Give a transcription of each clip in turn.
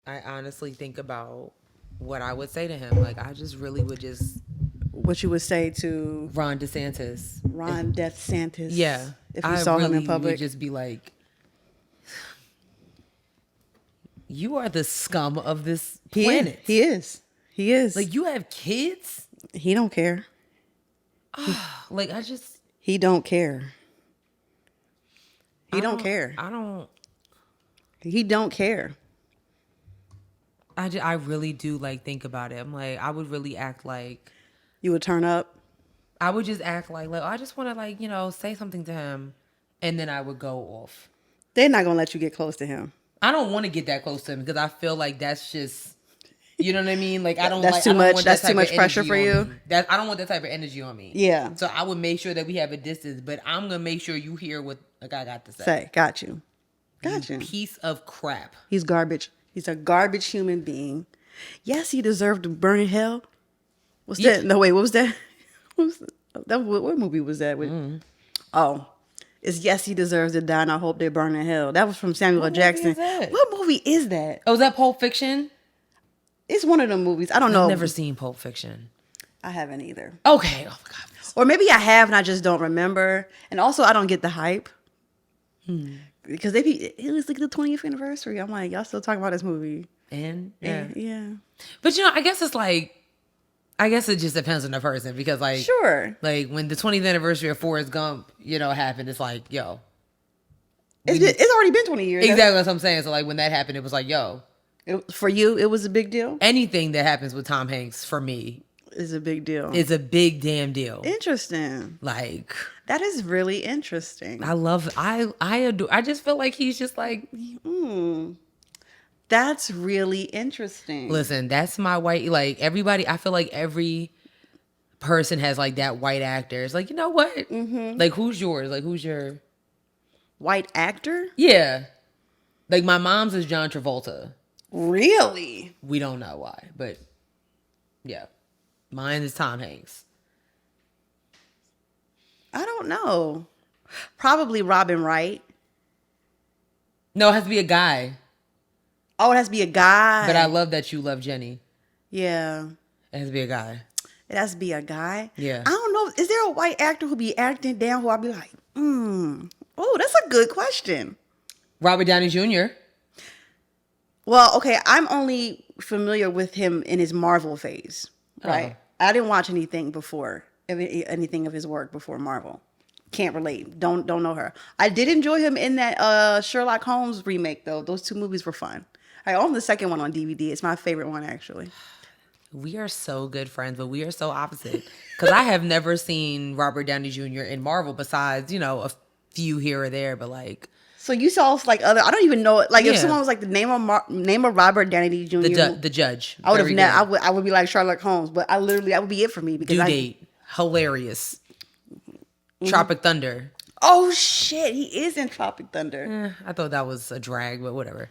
I honestly think about what I would say to him. Like, I just really would just What you would say to Ron DeSantis. DeSantis? Yeah. If you saw him in public, would just be like, you are the scum of this planet. He is. He is. Like, you have kids? He don't care. Like, I just... He don't care. He don't care. He don't care. I really do, like, think about it. I'm like, I would really act like... You would turn up? I would just act like I just want to, like, you know, say something to him. And then I would go off. They're not going to let you get close to him. I don't want to get that close to him because I feel like that's just, you know what I mean? Like, I don't. That's like, too I don't much. Want that's that too much pressure for you. I don't want that type of energy on me. Yeah. So I would make sure that we have a distance, but I'm gonna make sure you hear what a guy got to say. Got you. Piece of crap. He's garbage. He's a garbage human being. Yes, he deserved to burn in hell. What's that? No, wait. What was that? What movie was that with? Oh. It's Yes, He Deserves to Die, and I Hope They Burn in Hell. That was from Samuel L. Jackson. What movie is that? Oh, is that Pulp Fiction? It's one of the movies. I don't know. I've never seen Pulp Fiction. I haven't either. Okay. Oh, my God. Or maybe I have and I just don't remember. And also, I don't get the hype. Because it was like the 20th anniversary. I'm like, y'all still talking about this movie. And, yeah. But, you know, I guess it just depends on the person because, like, sure, like when the 20th anniversary of Forrest Gump, you know, happened, it's like, yo, it's already been 20 years. Exactly what I'm saying. So, like, when that happened, it was like, yo, for you, it was a big deal. Anything that happens with Tom Hanks for me is a big deal. It's a big damn deal. Interesting. Like, that is really interesting. I love. I adore. I just feel like he's just like. That's really interesting. Listen, that's my white, like, everybody, I feel like every person has, like, that white actor. It's like, you know what? Mm-hmm. Like, who's yours? Like, who's your... White actor? Yeah. Like, my mom's is John Travolta. Really? We don't know why, but, yeah. Mine is Tom Hanks. I don't know. Probably Robin Wright. No, it has to be a guy. Oh, it has to be a guy. But I love that you love Jenny. Yeah. It has to be a guy. It has to be a guy? Yeah. I don't know. Is there a white actor who be acting down who I'll be like, Oh, that's a good question. Robert Downey Jr. Well, okay. I'm only familiar with him in his Marvel phase, right? I didn't watch anything of his work before Marvel. Can't relate. Don't know her. I did enjoy him in that Sherlock Holmes remake, though. Those two movies were fun. I own the second one on DVD. It's my favorite one, actually. We are so good friends, but we are so opposite. Because I have never seen Robert Downey Jr. in Marvel besides, you know, a few here or there, but like... So you saw like other... I don't even know it. Like if someone was like the name of Robert Downey Jr. The Judge. I would have I would be like Sherlock Holmes, but that would be it for me. Because Due Date. Hilarious. Tropic Thunder. Oh shit, he is in Tropic Thunder. I thought that was a drag, but whatever.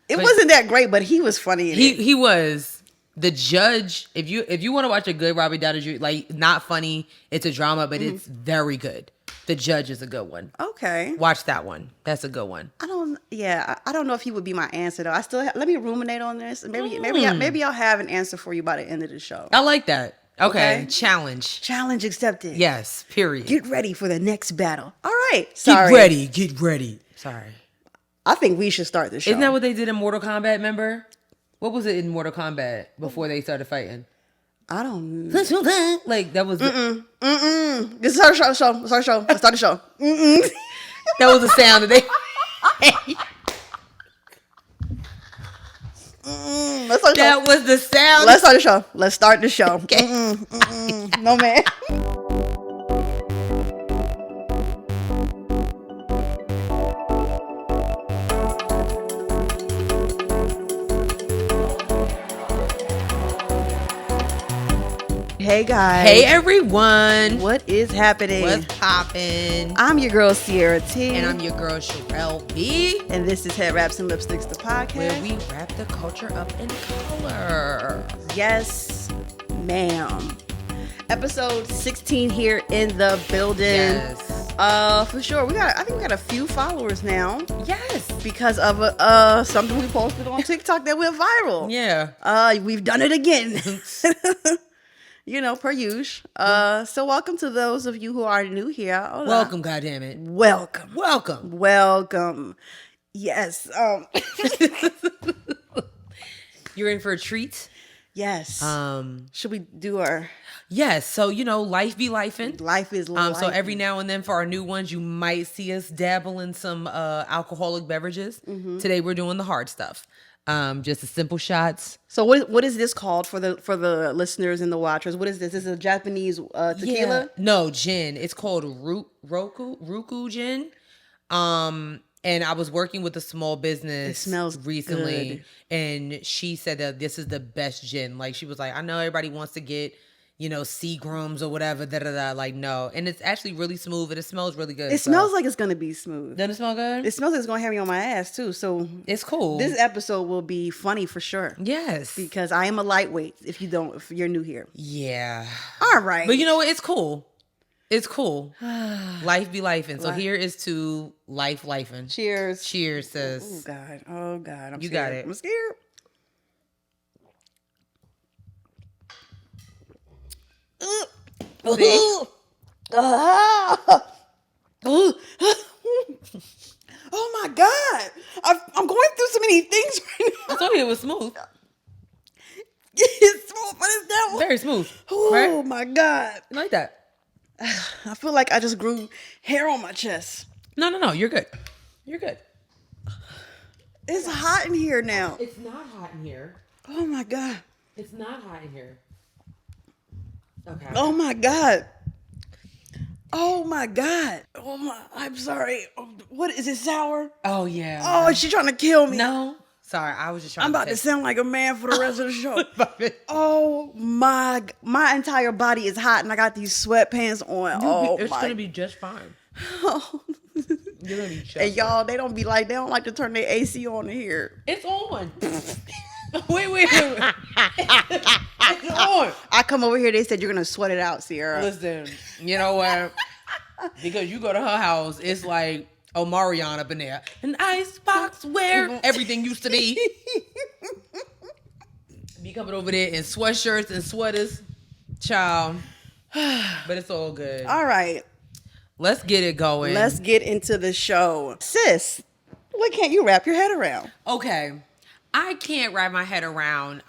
It wasn't that great, but he was funny in it. He was. The Judge, if you want to watch a good Robert Downey Jr., like, not funny, it's a drama, but it's very good. The Judge is a good one. Okay. Watch that one. That's a good one. I don't know if he would be my answer though. Let me ruminate on this. Maybe I'll have an answer for you by the end of the show. I like that. Okay. Challenge accepted. Yes, period. Get ready for the next battle. All right. Sorry. Get ready. Sorry. I think we should start the show. Isn't that what they did in Mortal Kombat, remember? What was it in Mortal Kombat before they started fighting? I don't know. Like, that was... Let's start the show. Let's start the show. That was the sound that they... That was the sound. Let's start the show. Okay. No, man. Hey guys. Hey everyone. What is happening? What's poppin'? I'm your girl Sierra T. And I'm your girl Sherelle B. And this is Headwraps and Lipsticks, the podcast, where we wrap the culture up in color. Yes, ma'am. Episode 16 here in the building. Yes. For sure. I think we got a few followers now Yes. because of something we posted on TikTok that went viral. Yeah. We've done it again. Per usual. So welcome to those of you who are new here. Hola. Welcome, goddammit. Welcome. Welcome. Yes. You're in for a treat. Yes. Should we do our... Yes. So, life be lifing. Life is life. So every now and then for our new ones, you might see us dabble in some alcoholic beverages. Mm-hmm. Today we're doing the hard stuff. Just the simple shots. So what is this called for the listeners and the watchers? What is this? This is a Japanese tequila? Yeah. No, gin. It's called Ruku gin. And I was working with a small business It smells recently, good. and she said that this is the best gin. Like, she was like, I know everybody wants to get, Seagrams or whatever, like, no. And it's actually really smooth, and it smells really good. It smells like it's going to be smooth. Doesn't it smell good? It smells like it's going to have me on my ass, too. So It's cool. this episode will be funny for sure. Yes. Because I am a lightweight if you're new here. Yeah. All right. But you know what? It's cool. It's cool. Life be lifing. So here is to life lifing. Cheers. Cheers, sis. Oh, God. You scared. got it. I'm scared. Okay. Oh my God. I'm going through so many things right now. I told you it was smooth. It's smooth, but it's that one. Very smooth. Oh Right? my God. You like that? I feel like I just grew hair on my chest. No. You're good. You're good. It's hot in here now. It's not hot in here. Oh my God. It's not hot in here. Okay. Oh my God. Oh my God. I'm sorry. What is it, sour? Oh, yeah. Oh, is she trying to kill me? No. Sorry, I was just trying I'm about to test- sound like a man for the rest of the show. Oh my entire body is hot and I got these sweatpants on. It's going to be just fine. Oh. You're going to be just And fine. y'all, they don't like to turn their AC on in here. It's on. Wait. It's on. I come over here, they said you're gonna sweat it out, Sierra. Listen, you know what? Because you go to her house, it's like Omarion up in there. An icebox where everything used to be. Be coming over there in sweatshirts and sweaters. Child. But it's all good. All right. Let's get it going. Let's get into the show. Sis, what can't you wrap your head around? Okay. I can't wrap my head around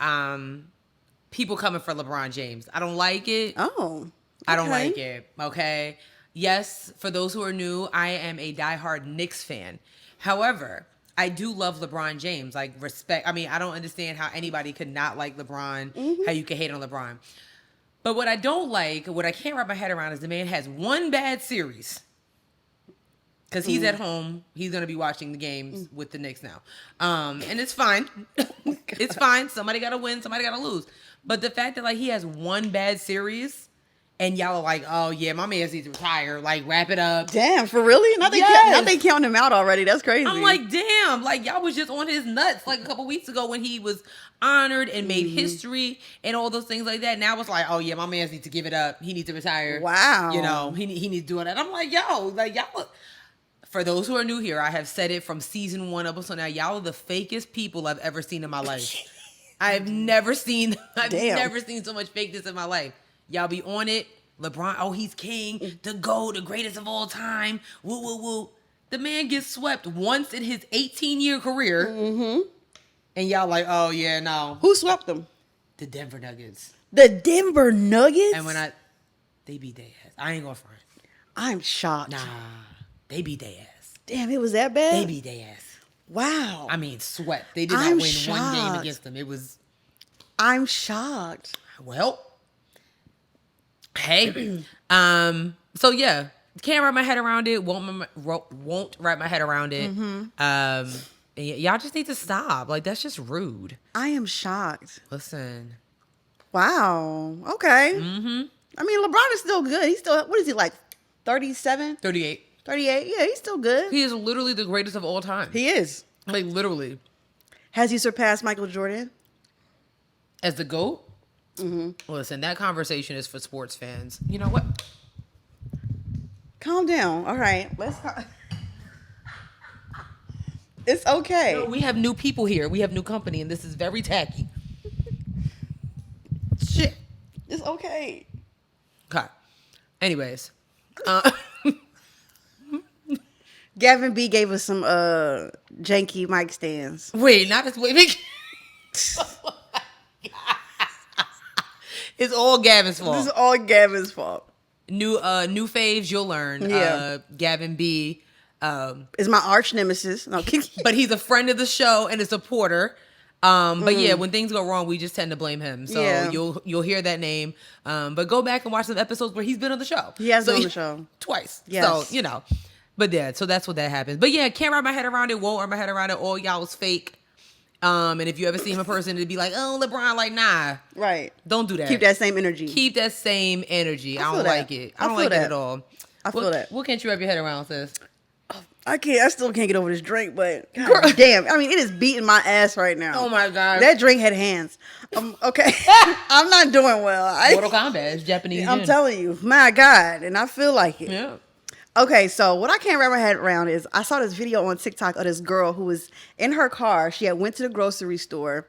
people coming for LeBron James. I don't like it. Oh. I don't okay. like it. Okay. Yes, for those who are new, I am a diehard Knicks fan. However, I do love LeBron James. Like, respect. I mean, I don't understand how anybody could not like LeBron, how you can hate on LeBron. But what I don't like, what I can't wrap my head around is the man has one bad series. Because he's at home. He's going to be watching the games with the Knicks now. And it's fine. It's fine. Somebody got to win. Somebody got to lose. But the fact that, like, he has one bad series and y'all are like, oh, yeah, my man needs to retire. Like, wrap it up. Damn, for really? Now they counting him out already. That's crazy. I'm like, damn. Like, y'all was just on his nuts like a couple weeks ago when he was honored and made history and all those things like that. Now it's like, oh, yeah, my man needs to give it up. He needs to retire. Wow. You know, he needs to do it. And I'm like, yo, like, y'all look. For those who are new here, I have said it from season 1 up until now. Y'all are the fakest people I've ever seen in my life. I've never seen so much fakeness in my life. Y'all be on it. LeBron, oh, he's king, the GOAT, the greatest of all time. Woo, woo, woo. The man gets swept once in his 18-year career. Mm-hmm. And y'all like, oh, yeah, no. Who swept them? The Denver Nuggets. The Denver Nuggets? And they beat their ass. I ain't gonna front. I'm shocked. Nah, they beat their ass. Damn, it was that bad? They beat their ass. Wow. I mean, swept. They did not win one game against them. It was... I'm shocked. Well, hey. So, yeah. Can't wrap my head around it. Won't wrap my head around it. Mm-hmm. Y'all just need to stop. Like, that's just rude. I am shocked. Listen. Wow. Okay. Mm-hmm. I mean, LeBron is still good. He's still, what is he, like 37? 38. 38? Yeah, he's still good. He is literally the greatest of all time. He is. Like, literally. Has he surpassed Michael Jordan? As the GOAT? Mm-hmm. Listen, that conversation is for sports fans. You know what? Calm down. All right. It's okay. No, we have new people here. We have new company, and this is very tacky. Shit. It's okay. Okay. Anyways. Gavin B gave us some janky mic stands. Wait, not this way. It's all Gavin's fault. This is all Gavin's fault. New faves, you'll learn. Yeah. Gavin B. Is my arch nemesis. No, But he's a friend of the show and a supporter. But yeah, when things go wrong, we just tend to blame him. So Yeah. you'll hear that name. But go back and watch some episodes where he's been on the show. He has been on the show. Twice. Yes. So, But yeah, so that's what that happens. But yeah, can't wrap my head around it, won't wrap my head around it. All y'all was fake. And if you ever see him in person, it'd be like, oh, LeBron, like, nah. Right. Don't do that. Keep that same energy. Keep that same energy. I feel don't that. like it. I I don't feel like it that. at all. I feel that. What can't you wrap your head around, sis? I still can't get over this drink, but God damn. I mean, it is beating my ass right now. Oh my God. That drink had hands. Okay. I'm not doing well. Mortal Kombat is Japanese. I'm gin. telling you, my God. And I feel like it. Yeah. Okay, so what I can't wrap my head around is I saw this video on TikTok of this girl who was in her car. She had went to the grocery store,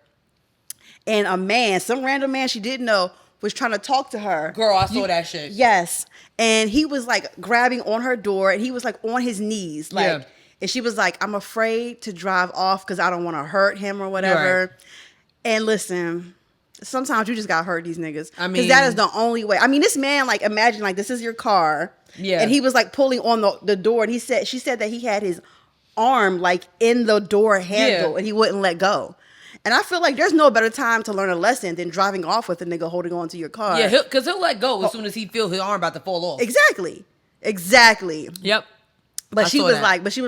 and a man, some random man she didn't know, was trying to talk to her. Girl, I saw that shit. Yes. And he was like grabbing on her door, and he was like on his knees. Like, Yeah. And she was like, I'm afraid to drive off because I don't want to hurt him or whatever. Right. And listen, sometimes you just got to hurt these niggas. I Because that mean- is the only way. I mean, this man, like, imagine, like, this is your car. Yeah. And he was, like, pulling on the door. And she said that he had his arm, like, in the door handle. Yeah. And he wouldn't let go. And I feel like there's no better time to learn a lesson than driving off with a nigga holding on to your car. Yeah, because he'll let go as soon as he feels his arm about to fall off. Exactly. Yep. But I she saw was that.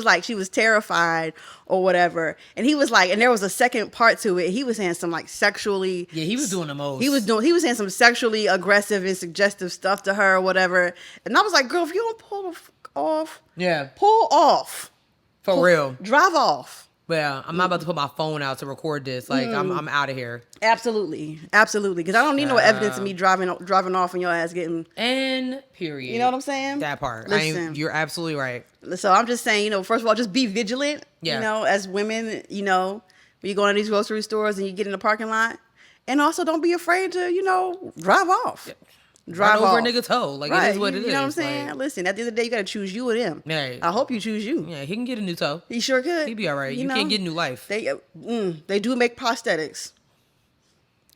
like, she was terrified or whatever. And he was like, and there was a second part to it. He was saying some like sexually. Yeah, he was doing the most. He was saying some sexually aggressive and suggestive stuff to her or whatever. And I was like, girl, if you don't pull the fuck off, Yeah, pull off. for real. Drive off. Yeah, I'm not about to put my phone out to record this. Like, I'm out of here. Absolutely. Absolutely. Because I don't need no evidence of me driving off and your ass getting. And period. You know what I'm saying? That part. Listen. You're absolutely right. So I'm just saying, first of all, just be vigilant. Yeah. As women, when you go in these grocery stores and you get in the parking lot. And also don't be afraid to, drive off. Drive over a off. nigga's toe. Like, Right. it is what it is. You know what I'm saying? Like, Listen, at the end of the day, you got to choose you or them. Right. I hope you choose you. yeah, he can get a new toe. He sure could. He'd be all right. You can't get new life. They do make prosthetics.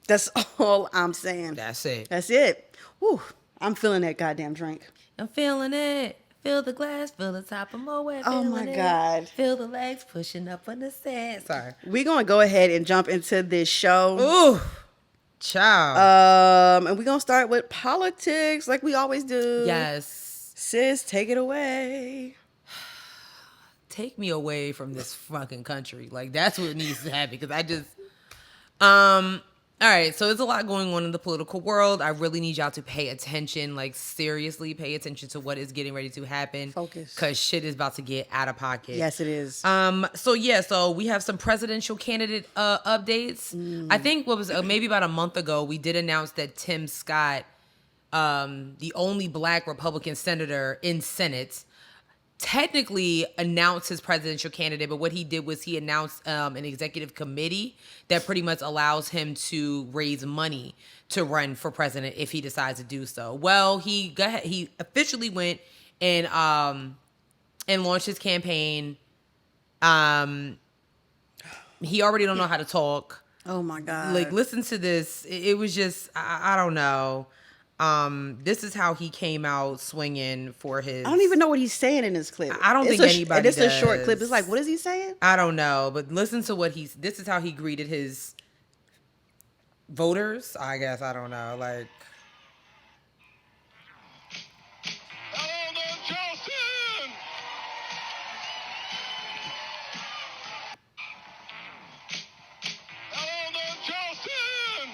That's all I'm saying. That's it. That's it. Whew. I'm feeling that goddamn drink. I'm feeling it. Feel the glass, feel the top of my wet. Oh, my God. Feel the legs pushing up on the sand. Sorry. We're going to go ahead and jump into this show. Ooh. Ciao. And we're going to start with politics like we always do. Yes. Sis, take it away. Take me away from this fucking country. Like, that's what needs to happen. Because I just, all right, so there's a lot going on in the political world. I really need y'all to pay attention, like seriously pay attention to what is getting ready to happen. Focus. Because shit is about to get out of pocket. Yes, it is. So we have some presidential candidate updates. I think maybe about a month ago, we did announce that Tim Scott, the only black Republican senator in Senate, technically announced his presidential candidate, but what he did was he announced an executive committee that pretty much allows him to raise money to run for president if he decides to do so. Well, he officially went and launched his campaign. He already don't know how to talk. Oh my God. Like, listen to this. It was just, I don't know. This is how he came out swinging for his. I don't even know what he's saying in this clip. I don't think anybody It's a short does. clip. It's like, what is he saying? I don't know, but listen to what this is how he greeted his voters. I guess, I don't know. Like, Hello, Charleston! Hello, Charleston!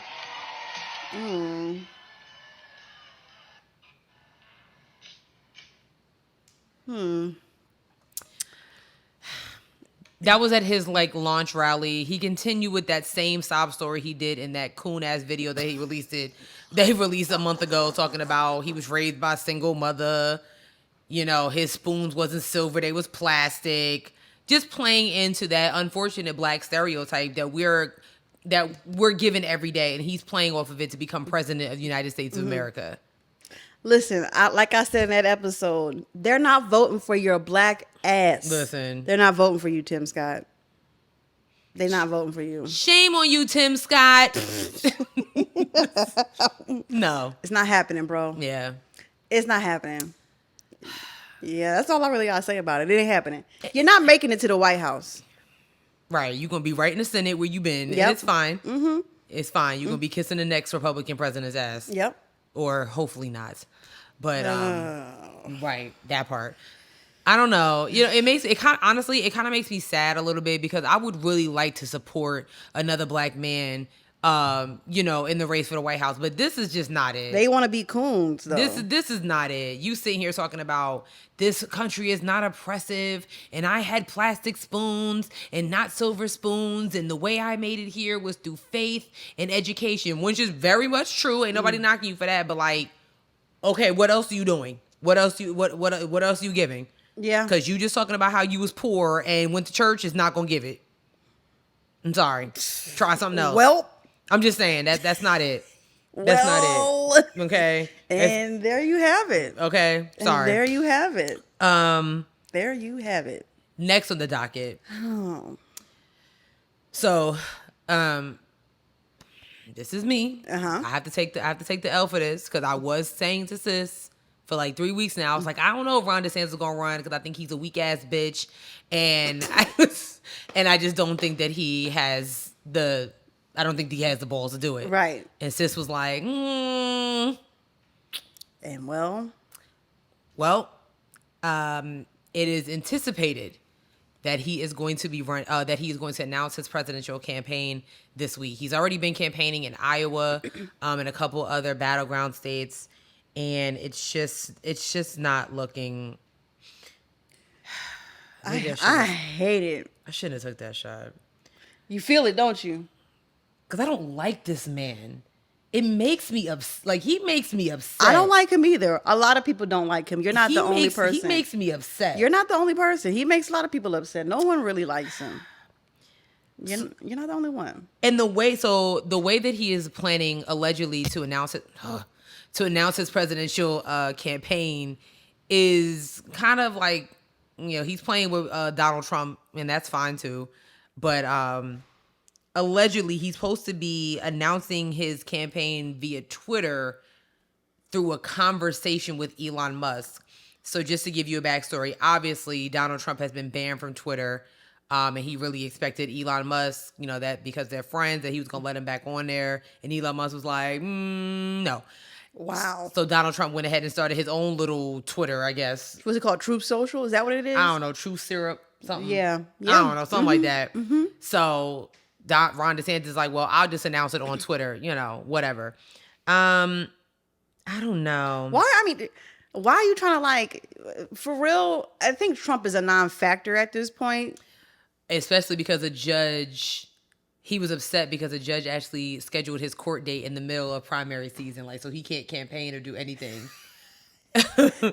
that was at his launch rally. He continued with that same sob story he did in that coon ass video that he released a month ago, talking about he was raised by a single mother. his spoons wasn't silver, they was plastic. Just playing into that unfortunate black stereotype that we're given every day, and he's playing off of it to become president of the United States of America. Listen, like I said in that episode, they're not voting for your black ass. Listen. They're not voting for you, Tim Scott. They're not voting for you. Shame on you, Tim Scott. No. It's not happening, bro. Yeah. It's not happening. Yeah, that's all I really gotta say about it. It ain't happening. You're not making it to the White House. Right. You're going to be right in the Senate where you been. Yep. And it's fine. Mm-hmm. It's fine. You're going to be kissing the next Republican president's ass. Yep. Or hopefully not. But, right. That part. I don't know. It kind of makes me sad a little bit because I would really like to support another black man, in the race for the White House. But this is just not it. They want to be coons, though. This is not it. You sitting here talking about this country is not oppressive, and I had plastic spoons and not silver spoons, and the way I made it here was through faith and education, which is very much true. Ain't nobody knocking you for that. But like, okay, what else are you doing? What else are you giving? Yeah. Because you just talking about how you was poor and went to church is not gonna give it. I'm sorry. Try something else. Well, I'm just saying that's not it. That's not it. Okay. And there you have it. Okay. Sorry. And there you have it. There you have it. Next on the docket. Oh. So, this is me. Uh-huh. I have to take the L for this because I was saying to sis for like 3 weeks now. I was like, I don't know if Ron DeSantis is gonna run because I think he's a weak ass bitch, and I just don't think that he has the balls to do it. Right. And sis was like, And well, it is anticipated that he is going to be that he is going to announce his presidential campaign this week. He's already been campaigning in Iowa, and a couple other battleground states, and it's just not looking. I hate it. I shouldn't have took that shot. You feel it, don't you? Because I don't like this man. It makes me he makes me upset. I don't like him either. A lot of people don't like him. You're not the only person. He makes me upset. You're not the only person. He makes a lot of people upset. No one really likes him. You're not the only one. And the way that he is planning allegedly to announce his presidential campaign is kind of like, he's playing with Donald Trump, and that's fine too. But allegedly, he's supposed to be announcing his campaign via Twitter through a conversation with Elon Musk. So just to give you a backstory, obviously, Donald Trump has been banned from Twitter. And he really expected Elon Musk, that because they're friends, that he was going to let him back on there. And Elon Musk was like, no. Wow. So Donald Trump went ahead and started his own little Twitter, I guess. What's it called? Truth Social? Is that what it is? I don't know. Truth Syrup? Something? Yeah. I don't know. Something like that. Mm-hmm. So Ron DeSantis is like, well, I'll just announce it on Twitter, whatever. I don't know. Why are you trying to for real? I think Trump is a non-factor at this point. Especially because he was upset because a judge actually scheduled his court date in the middle of primary season. So he can't campaign or do anything.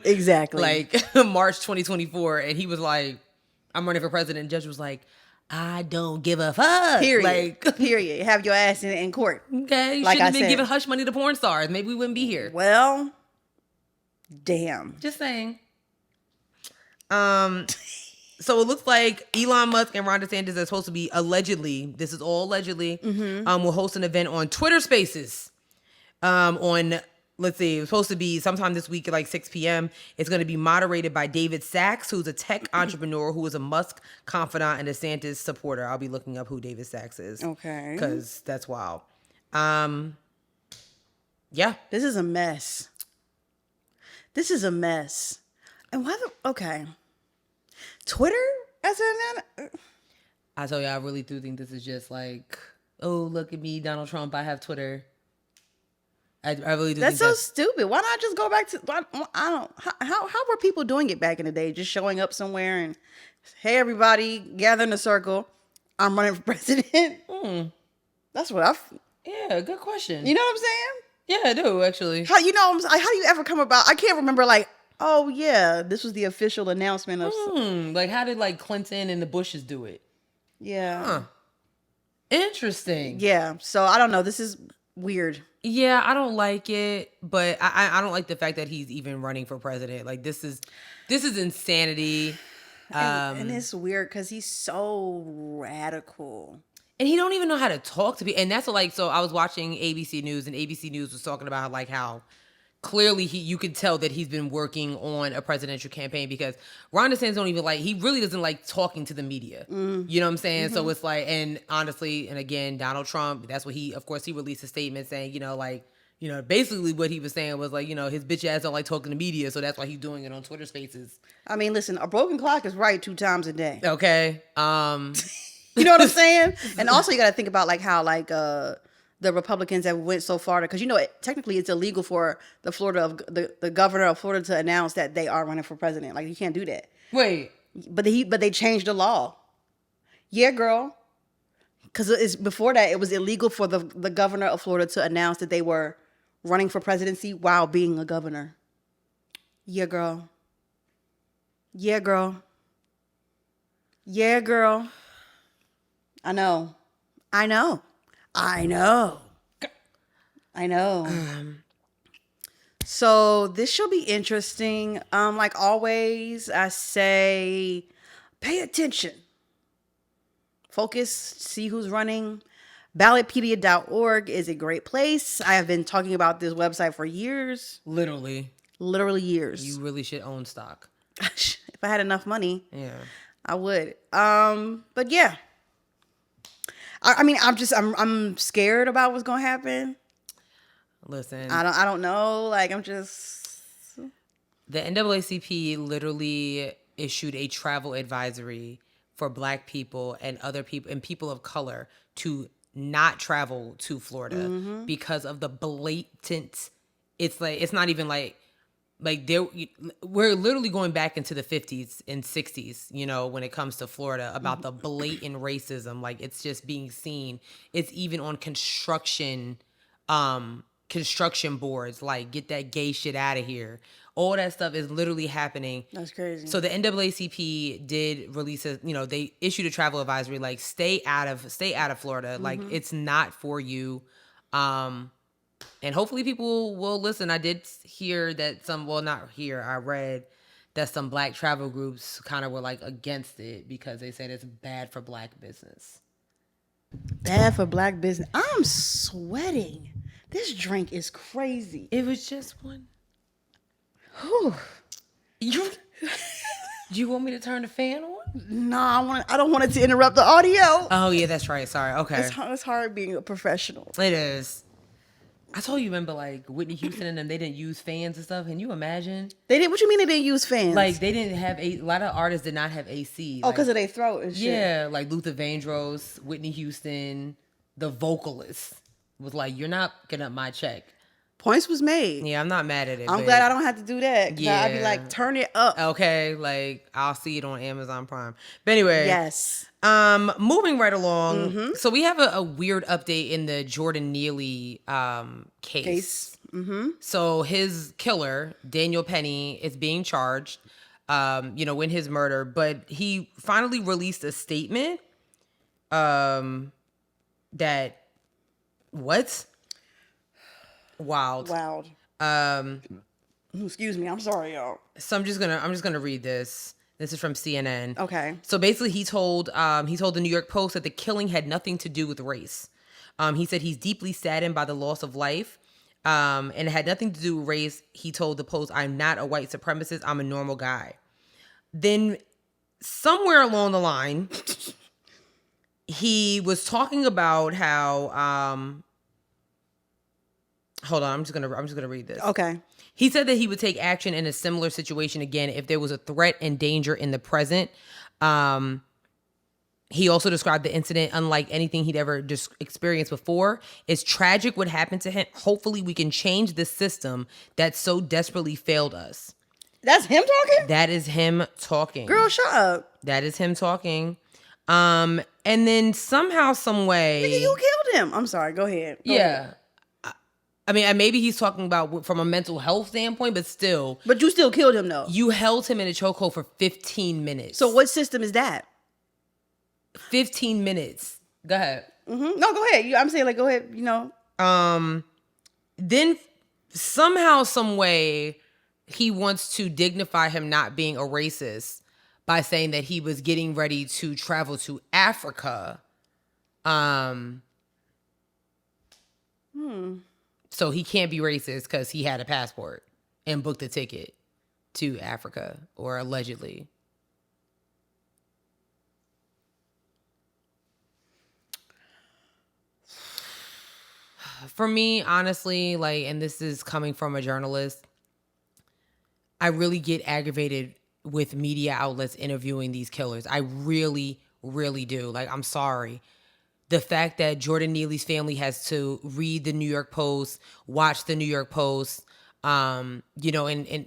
Exactly. March 2024. And he was like, I'm running for president. And the judge was like, I don't give a fuck. Period. Period. Have your ass in court. Okay. You shouldn't have been giving hush money to porn stars. Maybe we wouldn't be here. Well, damn. Just saying. So it looks like Elon Musk and Ron DeSantis are supposed to be this is all allegedly, will host an event on Twitter Spaces. Let's see, it's supposed to be sometime this week at 6 p.m. It's going to be moderated by David Sachs, who's a tech entrepreneur who is a Musk confidant and DeSantis supporter. I'll be looking up who David Sachs is. Okay. Because that's wild. Yeah. This is a mess. And okay. Twitter as an I told you, I really do think this is just oh, look at me, Donald Trump, I have Twitter. I really do. That's so stupid. Why not just go back to? How were people doing it back in the day? Just showing up somewhere and, hey, everybody, gather in a circle. I'm running for president. That's what Yeah, good question. You know what I'm saying? Yeah, I do actually. How do you ever come about? I can't remember oh yeah, this was the official announcement of. Like, how did like Clinton and the Bushes do it? Yeah. Huh. Interesting. Yeah. So I don't know. This is weird. Yeah, I don't like it, but I don't like the fact that he's even running for president. Like, this is insanity. And it's weird because he's so radical. And he don't even know how to talk to people. And that's what, like, so I was watching ABC News, and ABC News was talking about like how clearly you could tell that he's been working on a presidential campaign, because Ron DeSantis don't even he really doesn't like talking to the media. You know what I'm saying? So it's like, and honestly, and again, Donald Trump, that's what he released a statement saying, basically what he was saying was like, his bitch ass don't like talking to media. So that's why he's doing it on Twitter Spaces. I mean, listen, a broken clock is right 2 times a day. Okay. You know what I'm saying? And also you got to think about like how the Republicans have went so far because technically it's illegal for the governor of Florida to announce that they are running for president. Like you can't do that. Wait. But they changed the law. Yeah, girl. Because before that it was illegal for the governor of Florida to announce that they were running for presidency while being a governor. Yeah, girl. Yeah, girl. Yeah, girl. I know. So this should be interesting. Like always, I say, pay attention. Focus, see who's running. Ballotpedia.org is a great place. I have been talking about this website for years. Literally years. You really should own stock. If I had enough money, yeah, I would. But yeah. I mean, I'm scared about what's gonna happen. Listen, I don't know. Like, I'm just. The NAACP literally issued a travel advisory for Black people and other people and people of color to not travel to Florida because of the blatant. It's like, it's not even like we're literally going back into the 50s and 60s, when it comes to Florida, about the blatant racism. Like, it's just being seen. It's even on construction boards, like, get that gay shit out of here. All that stuff is literally happening. That's crazy. So the NAACP did release they issued a travel advisory, like, stay out of Florida. Like, it's not for you. And hopefully people will listen. I did hear that I read that some Black travel groups kind of were like against it because they said it's bad for Black business. Bad for Black business. I'm sweating. This drink is crazy. It was just one. Whew. Do you want me to turn the fan on? No, I don't want it to interrupt the audio. Oh yeah, that's right. Sorry. Okay. It's hard being a professional. It is. I told you, remember, like, Whitney Houston and them, they didn't use fans and stuff. Can you imagine? They did. What you mean they didn't use fans? Like, they didn't have a lot of artists did not have AC. Oh, because of their throat and shit. Yeah, like Luther Vandross, Whitney Houston, the vocalist was like, "You're not getting up my check." Points was made. Yeah, I'm not mad at it. I'm glad I don't have to do that. Yeah, I'd be like, turn it up. Okay, like, I'll see it on Amazon Prime. But anyway, yes. Moving right along. So we have a weird update in the Jordan Neely case. So his killer, Daniel Penny, is being charged, in his murder. But he finally released a statement that what? Wild. Excuse me. I'm sorry, y'all. So I'm just gonna read this. This is from CNN. Okay. So basically, he told the New York Post that the killing had nothing to do with race. He said he's deeply saddened by the loss of life, and it had nothing to do with race. He told the Post, "I'm not a white supremacist. I'm a normal guy." Then somewhere along the line, he was talking about how. Hold on, I'm just gonna read this. Okay. He said that he would take action in a similar situation again if there was a threat and danger in the present. He also described the incident unlike anything he'd ever experienced before. It's tragic what happened to him. Hopefully we can change the system that so desperately failed us. That's him talking? That is him talking. Girl, shut up. That is him talking. And then somehow, some way... Nigga, you killed him. I'm sorry. Go ahead. Go ahead. I mean, and maybe he's talking about from a mental health standpoint, but still, But you still killed him though. you held him in a chokehold for 15 minutes. So what system is that? 15 minutes. Go ahead. No, go ahead. I'm saying like, go ahead. Then somehow, some way, he wants to dignify him not being a racist by saying that he was getting ready to travel to Africa. So he can't be racist because he had a passport and booked a ticket to Africa, or allegedly. For me, honestly, like, and this is coming from a journalist, I really get aggravated with media outlets interviewing these killers. I really, really do. Like, I'm sorry. The fact that Jordan Neely's family has to read the New York Post, watch the New York Post, and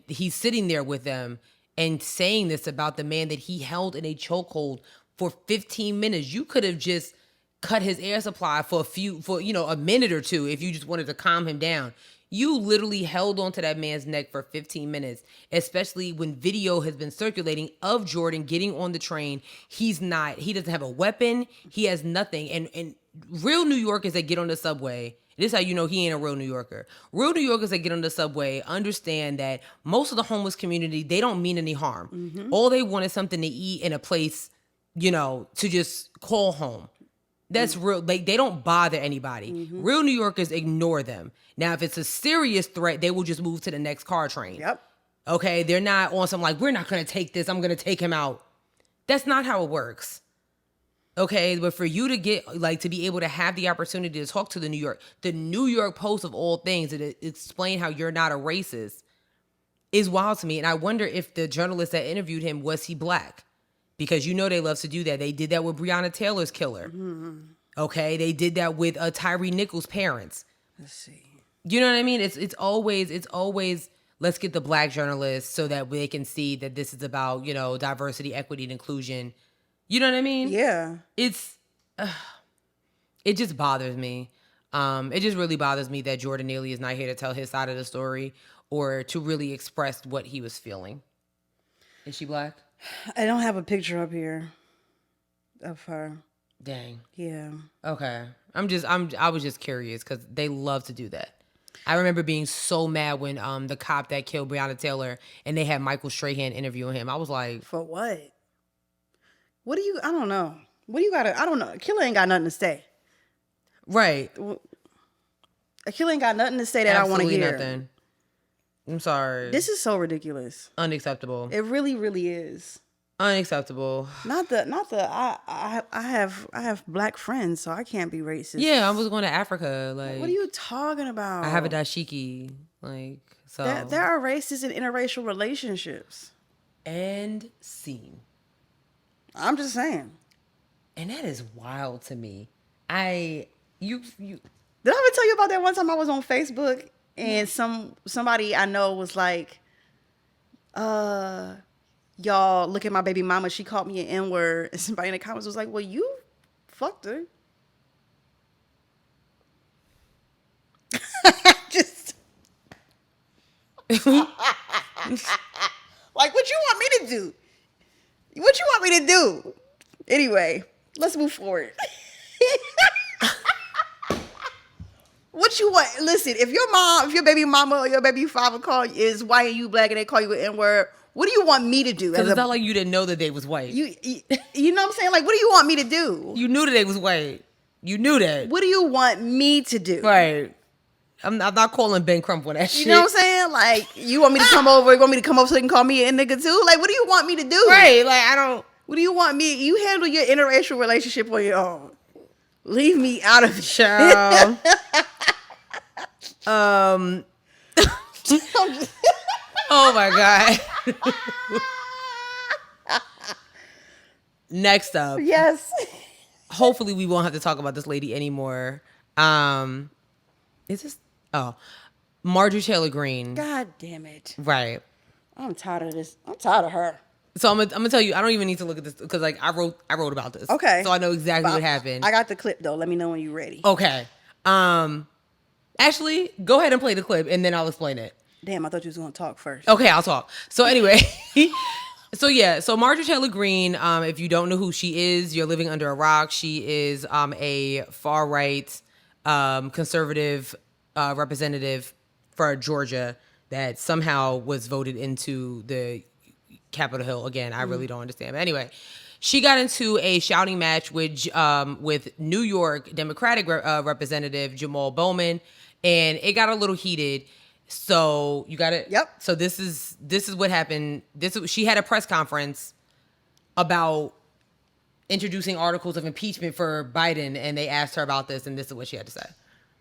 he's sitting there with them and saying this about the man that he held in a chokehold for 15 minutes. You could have just cut his air supply for a minute or two if you just wanted to calm him down. You literally held onto that man's neck for 15 minutes, especially when video has been circulating of Jordan getting on the train. He doesn't have a weapon. He has nothing. And real New Yorkers that get on the subway, this is how you know he ain't a real New Yorker. Real New Yorkers that get on the subway understand that most of the homeless community, they don't mean any harm. Mm-hmm. All they want is something to eat and a place, to just call home. That's real. Like, they don't bother anybody. Mm-hmm. Real New Yorkers ignore them. Now, if it's a serious threat, they will just move to the next car train. Yep. Okay? They're not on some like, we're not going to take this. I'm going to take him out. That's not how it works. Okay? But for you to to be able to have the opportunity to talk to the New York Post of all things, and explain how you're not a racist is wild to me. And I wonder if the journalist that interviewed him, was he black? Because they love to do that. They did that with Breonna Taylor's killer. Mm-hmm. Okay? They did that with Tyree Nichols' parents. Let's see. You know what I mean? It's always let's get the black journalists so that they can see that this is about, diversity, equity, and inclusion. You know what I mean? Yeah. It just bothers me. It just really bothers me that Jordan Neely is not here to tell his side of the story or to really express what he was feeling. Is she black? I don't have a picture up here of her. Dang. Yeah. Okay. I was just curious because they love to do that. I remember being so mad when the cop that killed Breonna Taylor and they had Michael Strahan interviewing him. I was like, for what? I don't know. What do you gotta, I don't know. A killer ain't got nothing to say. Right. A killer ain't got nothing to say that Absolutely I want to hear. Nothing. I'm sorry. This is so ridiculous. Unacceptable. It really, really is. Unacceptable. I have black friends, so I can't be racist. Yeah, I was going to Africa. Like, what are you talking about? I have a dashiki. Like, so. There are racists in interracial relationships. And scene. I'm just saying. And that is wild to me. Did I ever tell you about that one time I was on Facebook and somebody I know was like, y'all, look at my baby mama. She called me an N-word. And somebody in the comments was like, well, you fucked her. Just. Like, what you want me to do? What you want me to do? Anyway, let's move forward. What you want? Listen, if your baby mama or your baby father is white and you black and they call you an N-word, what do you want me to do? Because it's not like you didn't know that they was white. You know what I'm saying? Like, what do you want me to do? You knew that they was white. You knew that. What do you want me to do? Right. I'm not calling Ben Crump on that shit. You know what I'm saying? Like, you want me to come over? You want me to come over so they can call me a nigga too? Like, what do you want me to do? Right. Like, I don't. What do you want me? You handle your interracial relationship on your own. Leave me out of it. Child. Oh my God. Next up. Yes. Hopefully we won't have to talk about this lady anymore. Is this? Oh, Marjorie Taylor Greene. God damn it. Right. I'm tired of this. I'm tired of her. So I'm gonna tell you, I don't even need to look at this because like I wrote about this. Okay. So I know exactly what happened. I got the clip though. Let me know when you're ready. Okay. Actually, go ahead and play the clip, and then I'll explain it. Damn, I thought you was gonna talk first. Okay, I'll talk. So anyway, so Marjorie Taylor Greene, if you don't know who she is, you're living under a rock. She is a far right conservative representative for Georgia that somehow was voted into the Capitol Hill. Again, I really don't understand. But anyway, she got into a shouting match with New York Democratic representative Jamal Bowman, and it got a little heated. So you got it. Yep. So this is what happened. She had a press conference about introducing articles of impeachment for Biden, and they asked her about this, and this is what she had to say.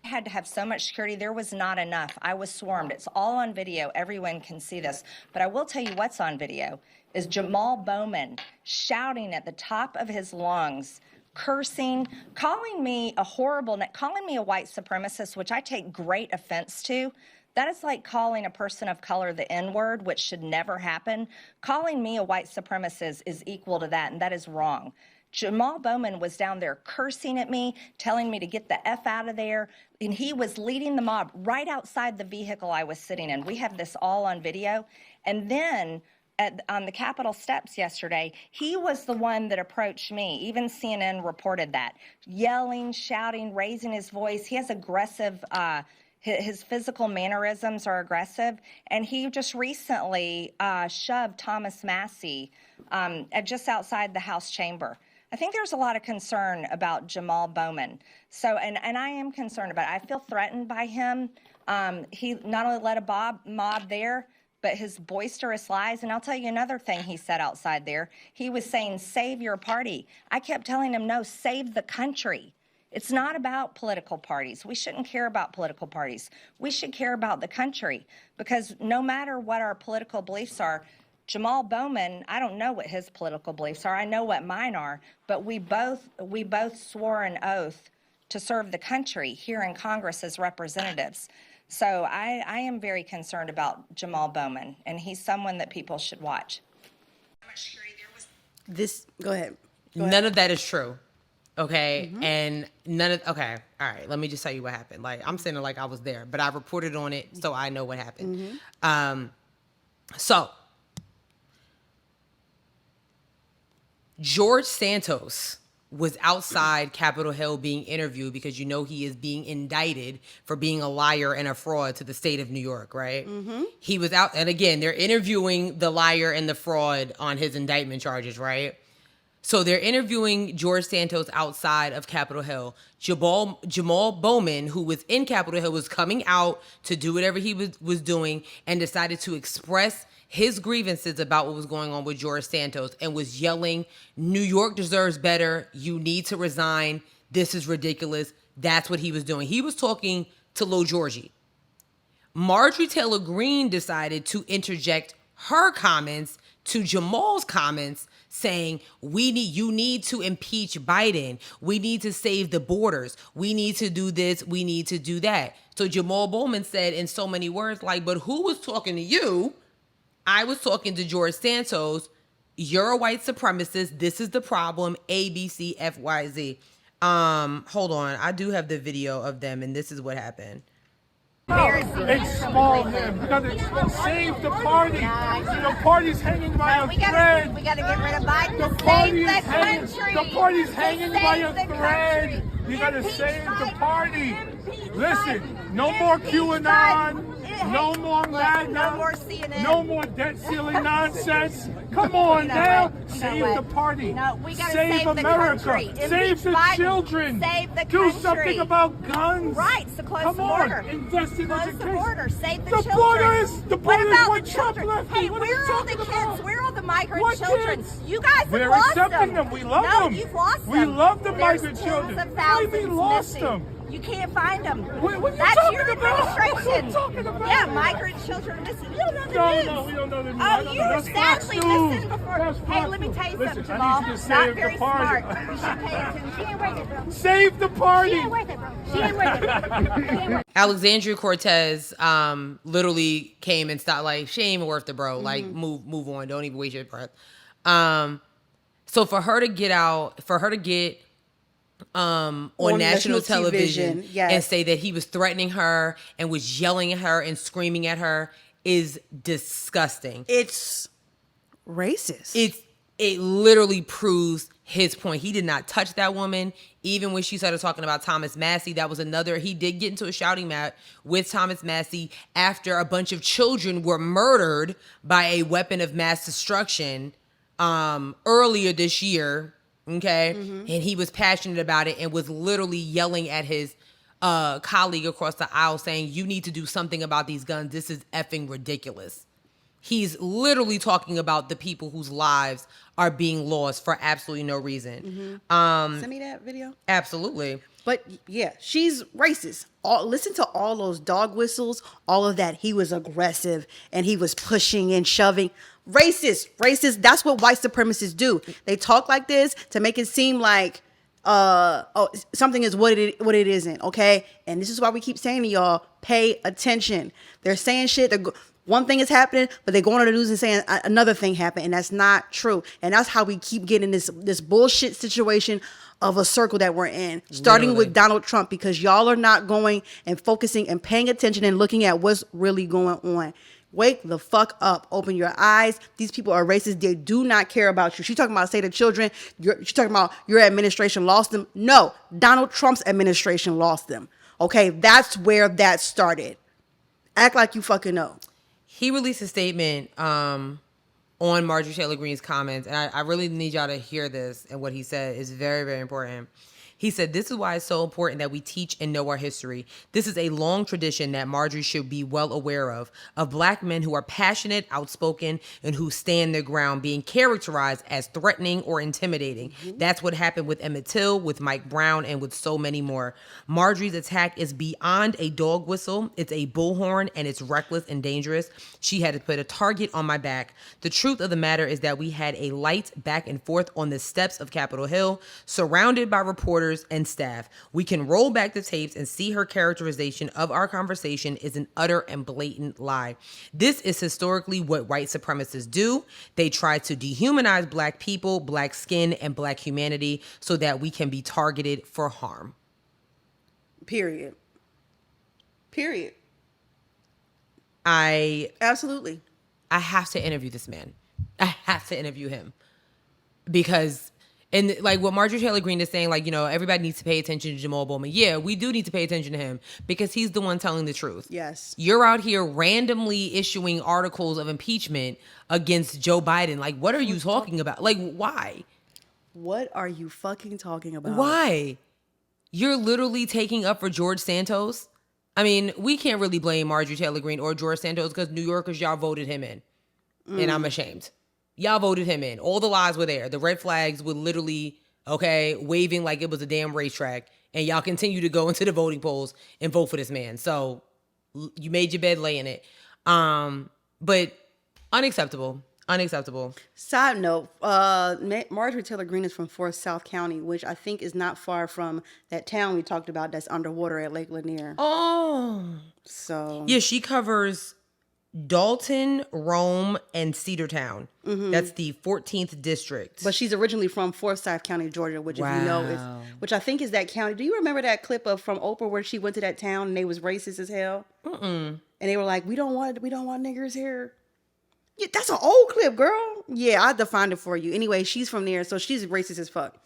I had to have so much security. There was not enough. I was swarmed. It's all on video. Everyone can see this. But I will tell you what's on video is Jamal Bowman shouting at the top of his lungs, cursing, calling me a horrible, calling me a white supremacist, which I take great offense to. That is like calling a person of color the N-word, which should never happen. Calling me a white supremacist is equal to that, and that is wrong. Jamal Bowman was down there cursing at me, telling me to get the F out of there, and he was leading the mob right outside the vehicle I was sitting in. We have this all on video. And then on the Capitol steps yesterday, he was the one that approached me. Even CNN reported that. Yelling, shouting, raising his voice. He has aggressive his physical mannerisms are aggressive, and he just recently shoved Thomas Massey just outside the House chamber. I think there's a lot of concern about Jamal Bowman. So, and I am concerned about it. I feel threatened by him. He not only led a mob there, but his boisterous lies. And I'll tell you another thing he said outside there. He was saying, save your party. I kept telling him, no, save the country. It's not about political parties. We shouldn't care about political parties. We should care about the country, because no matter what our political beliefs are, Jamal Bowman, I don't know what his political beliefs are. I know what mine are, but we both swore an oath to serve the country here in Congress as representatives. So I am very concerned about Jamal Bowman, and he's someone that people should watch. Go ahead. None of that is true. Okay. Mm-hmm. And okay. All right. Let me just tell you what happened. Like, I'm saying it like I was there, but I reported on it, so I know what happened. Mm-hmm. So George Santos was outside Capitol Hill being interviewed because he is being indicted for being a liar and a fraud to the state of New York, right? Mm-hmm. He was out, and again, they're interviewing the liar and the fraud on his indictment charges, right? So they're interviewing George Santos outside of Capitol Hill. Jamal Bowman, who was in Capitol Hill, was coming out to do whatever he was doing and decided to express his grievances about what was going on with George Santos and was yelling, New York deserves better. You need to resign. This is ridiculous. That's what he was doing. He was talking to Lil Georgie. Marjorie Taylor Greene decided to interject her comments to Jamal's comments, saying, you need to impeach Biden. We need to save the borders. We need to do this. We need to do that. So Jamal Bowman said in so many words, like, but who was talking to you? I was talking to George Santos. You're a white supremacist. This is the problem. A, B, C, F, Y, Z. Hold on. I do have the video of them, and this is what happened. Expel him. We gotta save the party. The party's hanging by a thread. We gotta get rid of Biden. The party's hanging by a thread. You gotta save the party. Listen, no more QAnon. No more MAGA. No more CNN. No more debt ceiling nonsense. Come on now. Save the party. No, we gotta save America. Save the children. Save the country. Do something about guns. Right, so close the border. Invest in education. Close the border. Save the children. The border is what Trump children? left. Hey, What where are are you all the talking kids? about? Where are all the migrant What children? kids? You guys have We're lost accepting them. We love no, them. You've lost them. We love the There's migrant tens children. Of What do you thousands mean lost missing. them? You can't find them. What are you That's talking your about? administration. What are you talking about? Yeah, migrant children are missing. You don't know the news. No, we don't know the news. Oh, you were sadly missing before. That's Hey, let me tell you Listen, something, Jamal. I need you to Not save very the party. smart. You should pay attention. She ain't worth it, bro. Save the party. She ain't worth it, bro. She ain't worth it. Alexandria Cortez literally came and stopped, like, she ain't even worth it, bro. Like, move on. Don't even waste your breath. So for her to get on On national national television television, yes. and say that he was threatening her and was yelling at her and screaming at her is disgusting. It's racist. It literally proves his point. He did not touch that woman. Even when she started talking about Thomas Massey, that was another. He did get into a shouting match with Thomas Massey after a bunch of children were murdered by a weapon of mass destruction earlier this year. Okay, and he was passionate about it and was literally yelling at his colleague across the aisle, saying, "You need to do something about these guns. This is effing ridiculous." He's literally talking about the people whose lives are being lost for absolutely no reason. Send me that video. Absolutely. But yeah, she's racist. Listen to all those dog whistles, all of that. He was aggressive and he was pushing and shoving. Racist. That's what white supremacists do. They talk like this to make it seem like something is what it isn't. Okay, and this is why we keep saying to y'all, pay attention. They're saying shit. One thing is happening, but they're going on the news and saying another thing happened, and that's not true. And that's how we keep getting this bullshit situation of a circle that we're in, starting Literally. with Donald Trump, because y'all are not going and focusing and paying attention and looking at what's really going on. Wake the fuck up. Open your eyes. These people are racist. They do not care about you. She's talking about, say, the children. She's talking about your administration lost them. No, Donald Trump's administration lost them. Okay, that's where that started. Act like you fucking know. He released a statement on Marjorie Taylor Greene's comments, and I really need y'all to hear this, and what he said is very, very important. He said, "This is why it's so important that we teach and know our history. This is a long tradition that Marjorie should be well aware of Black men who are passionate, outspoken, and who stand their ground, being characterized as threatening or intimidating. That's what happened with Emmett Till, with Mike Brown, and with so many more. Marjorie's attack is beyond a dog whistle. It's a bullhorn, and it's reckless and dangerous. She had to put a target on my back. The truth of the matter is that we had a light back and forth on the steps of Capitol Hill, surrounded by reporters and staff. We can roll back the tapes and see her characterization of our conversation is an utter and blatant lie. This is historically what white supremacists do. They try to dehumanize Black people, Black skin, and Black humanity so that we can be targeted for harm." Period. Absolutely. Absolutely. I have to interview this man. I have to interview him because, and like what Marjorie Taylor Greene is saying, like, you know, everybody needs to pay attention to Jamal Bowman. Yeah, we do need to pay attention to him because he's the one telling the truth. Yes. You're out here randomly issuing articles of impeachment against Joe Biden. Like, what are you talking about? Like, why? What are you fucking talking about? Why? You're literally taking up for George Santos. I mean, we can't really blame Marjorie Taylor Greene or George Santos because New Yorkers, y'all voted him in. And I'm ashamed. Y'all voted him in. All the lies were there. The red flags were literally, waving like it was a damn racetrack. And y'all continue to go into the voting polls and vote for this man. So you made your bed, lay in it. But unacceptable. Side note, Marjorie Taylor Greene is from Forsyth, South County, which I think is not far from that town we talked about that's underwater at Lake Lanier. Oh. So Yeah, she covers Dalton, Rome, and Cedartown. That's the 14th district. But she's originally from Forsyth County, Georgia, which, if you know, which I think is that county. Do you remember that clip from Oprah where she went to that town and they was racist as hell? And they were like, we don't want niggers here. Yeah, that's an old clip, girl. Yeah, I defined it for you. Anyway, she's from there, so she's racist as fuck.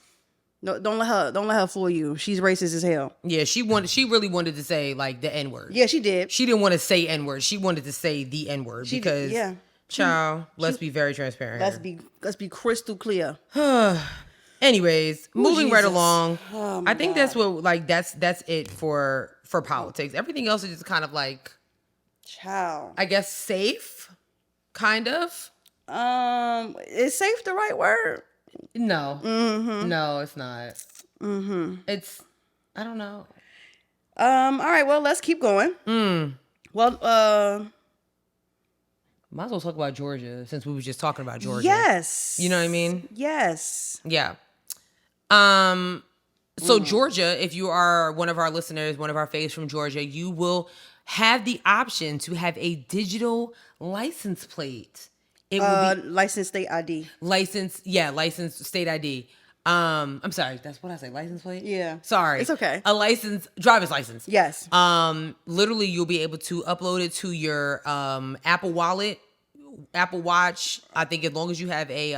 No, don't let her fool you. She's racist as hell. Yeah, she really wanted to say like the N-word. Yeah, she did. She didn't want to say N-word. She wanted to say the N-word because child, let's be very transparent. Let's be crystal clear. Anyways, moving right Jesus. along. Oh, I think God. that's what that's it for politics. Everything else is just kind of like, Child. I guess, safe. Kind of. Is safe the right word? No. No, it's not. It's, I don't know. All right, well, let's keep going. Well, might as well talk about Georgia since we were just talking about Georgia. yes. You know what I mean? Yes. Yeah. So Georgia, if you are one of our listeners, one of our faves from Georgia, you will have the option to have a digital license plate. It will be Licensed state ID. licensed state ID. I'm sorry, that's what I say, license plate? Yeah. Sorry. It's okay. A license, driver's license. Yes. Literally you'll be able to upload it to your Apple Wallet, Apple Watch. I think as long as you have a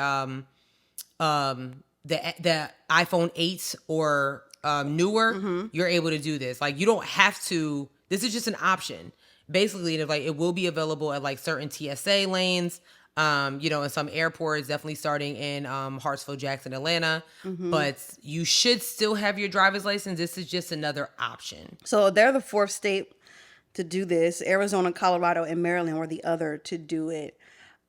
the iPhone 8 or newer, you're able to do this. Like you don't have to, this is just an option. Basically, like it will be available at like certain TSA lanes. In some airports, definitely starting in Hartsfield, Jackson, Atlanta. But you should still have your driver's license. This is just another option. So they're the fourth state to do this. Arizona, Colorado, and Maryland were the other to do it.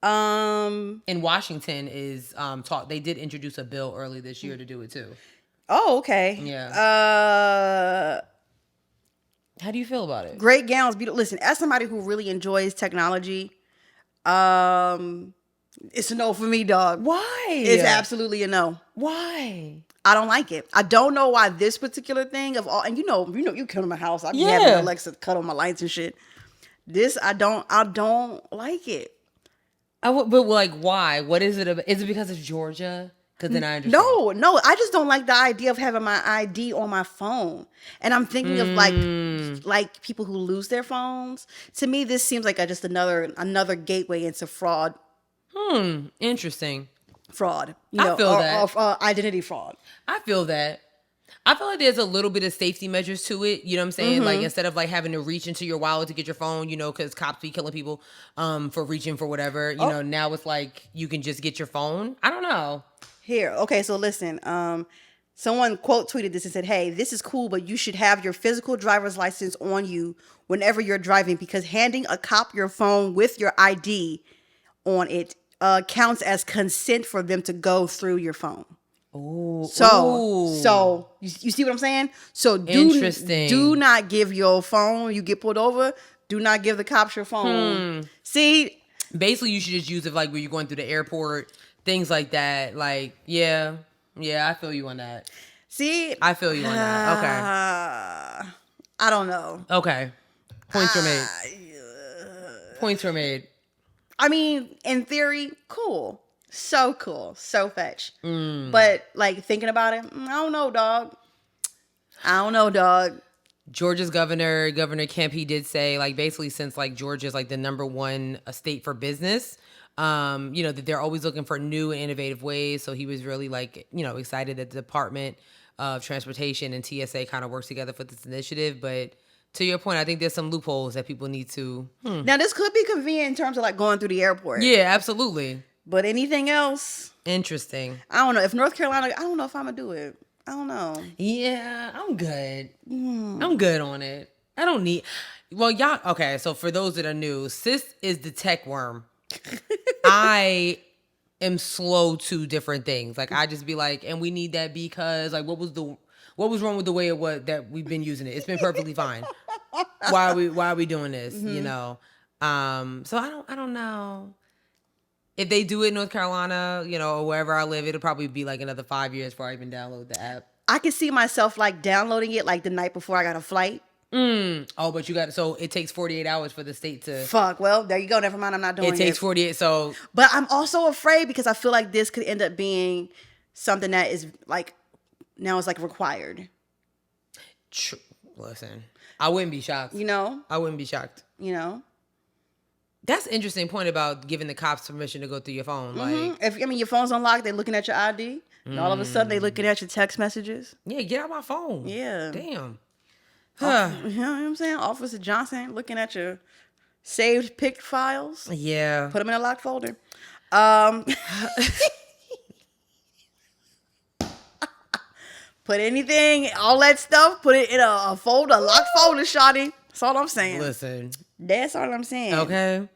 In Washington is they did introduce a bill early this year to do it too. Oh, okay. Yeah. How do you feel about it? Great gowns. Listen, as somebody who really enjoys technology, it's a no for me, dog. Why? It's absolutely a no. Why? I don't like it. I don't know why this particular thing of all, and you come to my house. I be having Alexa cut on my lights and shit. This I don't like it. But like, why? What is it about? Is it because it's Georgia? Because then I understand. No. I just don't like the idea of having my ID on my phone. And I'm thinking of like people who lose their phones. To me, this seems like just another gateway into fraud. Interesting. Fraud. I feel that. Or identity fraud. I feel that. I feel like there's a little bit of safety measures to it. You know what I'm saying? Like instead of like having to reach into your wallet to get your phone, because cops be killing people for reaching for whatever. Now it's like you can just get your phone. I don't know. Here, okay, so listen. Someone quote tweeted this and said, "Hey, this is cool, but you should have your physical driver's license on you whenever you're driving because handing a cop your phone with your ID on it counts as consent for them to go through your phone." Oh, so you see what I'm saying? So interesting. Do not give your phone. You get pulled over. Do not give the cops your phone. See, basically, you should just use it like when you're going through the airport. Things like that, like, yeah, I feel you on that. See? I feel you on that. Okay. I don't know. Okay. Points were made. Points were made. I mean, in theory, cool. So cool. So fetch. But, like, thinking about it, I don't know, dog. Georgia's Governor Kemp, he did say, like, basically since, like, Georgia's, like, the number one state for business, that they're always looking for new and innovative ways. So he was really like, excited that the Department of Transportation and TSA kind of works together for this initiative. But to your point, I think there's some loopholes that people need to. Now, this could be convenient in terms of like going through the airport. Yeah, absolutely. But anything else? Interesting. I don't know. If North Carolina, I don't know if I'm going to do it. I don't know. Yeah, I'm good. I'm good on it. I don't need. Well, y'all. Okay, so for those that are new, sis is the tech worm. I am slow to different things. Like I just be like, and we need that because like what was wrong with the way it was that we've been using it? It's been perfectly fine. Why are we doing this? So I don't know. If they do it in North Carolina, or wherever I live, it'll probably be like another 5 years before I even download the app. I can see myself like downloading it like the night before I got a flight. Oh, but so it takes 48 hours for the state to. Fuck. Well, there you go. Never mind. I'm not doing it. It takes 48. So. But I'm also afraid because I feel like this could end up being something that is like now it's like required. Listen, I wouldn't be shocked. I wouldn't be shocked. That's an interesting point about giving the cops permission to go through your phone. Like, if your phone's unlocked, they're looking at your ID, and all of a sudden they're looking at your text messages. Yeah, get out my phone. Yeah. Damn. You know what I'm saying? Officer Johnson looking at your saved picked files. Yeah. Put them in a locked folder. Put anything, all that stuff, put it in a folder, a locked folder, shawty. That's all I'm saying. Listen. That's all I'm saying. Okay.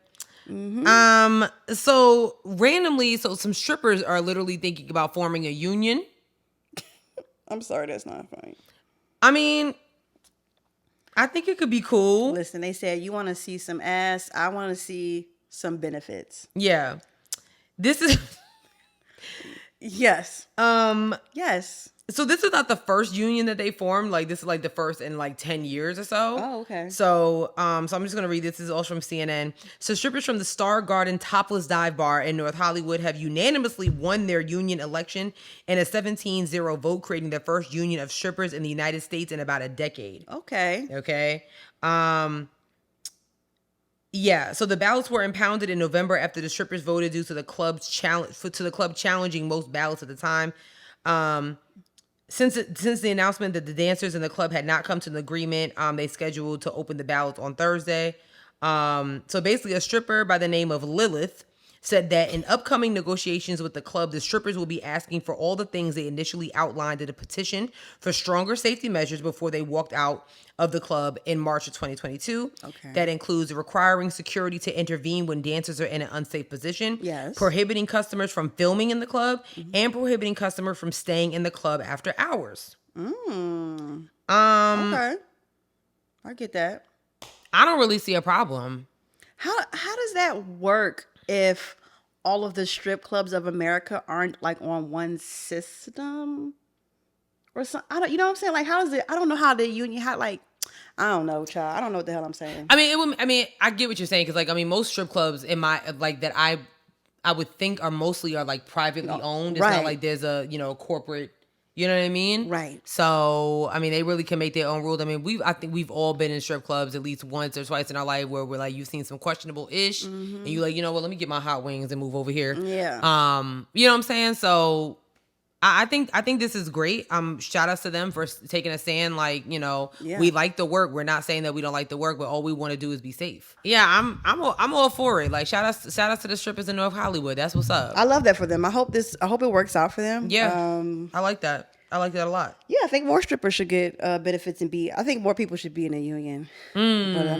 So randomly, some strippers are literally thinking about forming a union. I'm sorry, that's not funny. I mean, I think it could be cool. Listen, they said you want to see some ass. I want to see some benefits. Yeah. This is Yes. Yes. So this is not the first union that they formed. Like this is like the first in like 10 years or so. Oh, okay. So I'm just gonna read this. This is also from CNN. So strippers from the Star Garden Topless Dive Bar in North Hollywood have unanimously won their union election in a 17-0 vote, creating the first union of strippers in the United States in about a decade. Okay. Okay. Yeah, so the ballots were impounded in November after the strippers voted due to the club challenging most ballots at the time. Since the announcement that the dancers in the club had not come to an agreement, they scheduled to open the ballots on Thursday. So basically, a stripper by the name of Lilith said that in upcoming negotiations with the club, the strippers will be asking for all the things they initially outlined in a petition for stronger safety measures before they walked out of the club in March of 2022. Okay. That includes requiring security to intervene when dancers are in an unsafe position, Yes. prohibiting customers from filming in the club, and prohibiting customers from staying in the club after hours. Okay. I get that. I don't really see a problem. How does that work if all of the strip clubs of America aren't like on one system or something? I don't, you know what I'm saying? Like, how is it? I don't know how the union, I don't know, child. I don't know what the hell I'm saying. I get what you're saying because most strip clubs in my that I would think are like privately owned. It's right. not like there's a corporate. You know what I mean? Right. So they really can make their own rules. I think we've all been in strip clubs at least once or twice in our life where we're like you've seen some questionable ish, and you like let me get my hot wings and move over here. Yeah. You know what I'm saying? So I think this is great. Shout outs to them for taking a stand. Yeah. We like the work. We're not saying that we don't like the work, but all we want to do is be safe. Yeah, I'm all for it. Like shout outs to the strippers in North Hollywood. That's what's up. I love that for them. I hope it works out for them. Yeah, I like that. I like that a lot. Yeah, I think more strippers should get benefits and I think more people should be in a union. But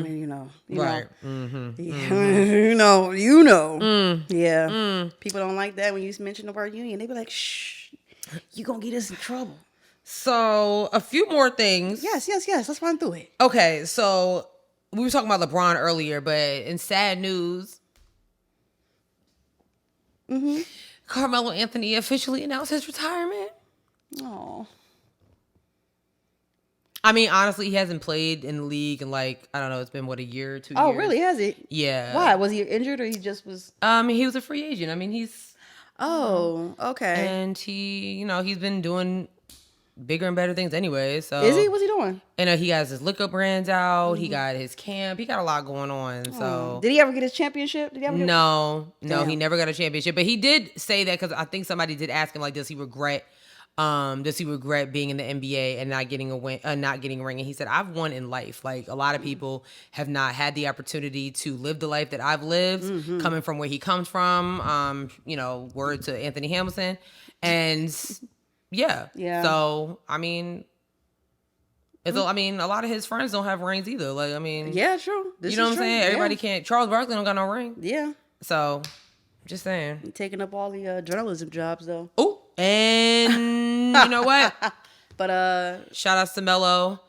you Right. know. You know. Yeah. People don't like that when you mention the word union. They be like, shh, you gonna get us in trouble. So a few more things. Yes. Let's run through it. Okay, so we were talking about LeBron earlier, but in sad news, Carmelo Anthony officially announced his retirement. Oh. Honestly, he hasn't played in the league in I don't know, it's been a year or 2 years. Oh, really? Has it? Yeah. Why? Was he injured or he just was? He was a free agent. He's Oh, okay. and he's been doing bigger and better things anyway. So Is he? What's he doing? And he has his liquor brands out. He got his camp. He got a lot going on. So Did he ever get his championship? Did he ever no, Damn. he never got a championship. But he did say that because I think somebody did ask him does he regret being in the NBA and not getting a win, not getting a ring? And he said, I've won in life. Like a lot of people have not had the opportunity to live the life that I've lived, coming from where he comes from. Word to Anthony Hamilton, and yeah. So it's a lot of his friends don't have rings either. Yeah, true. This you know is what I'm true. saying? Everybody Yeah. can't. Charles Barkley don't got no ring. Yeah. So just saying. He taking up all the journalism jobs though. Oh, and you know what? But Shout outs to Melo.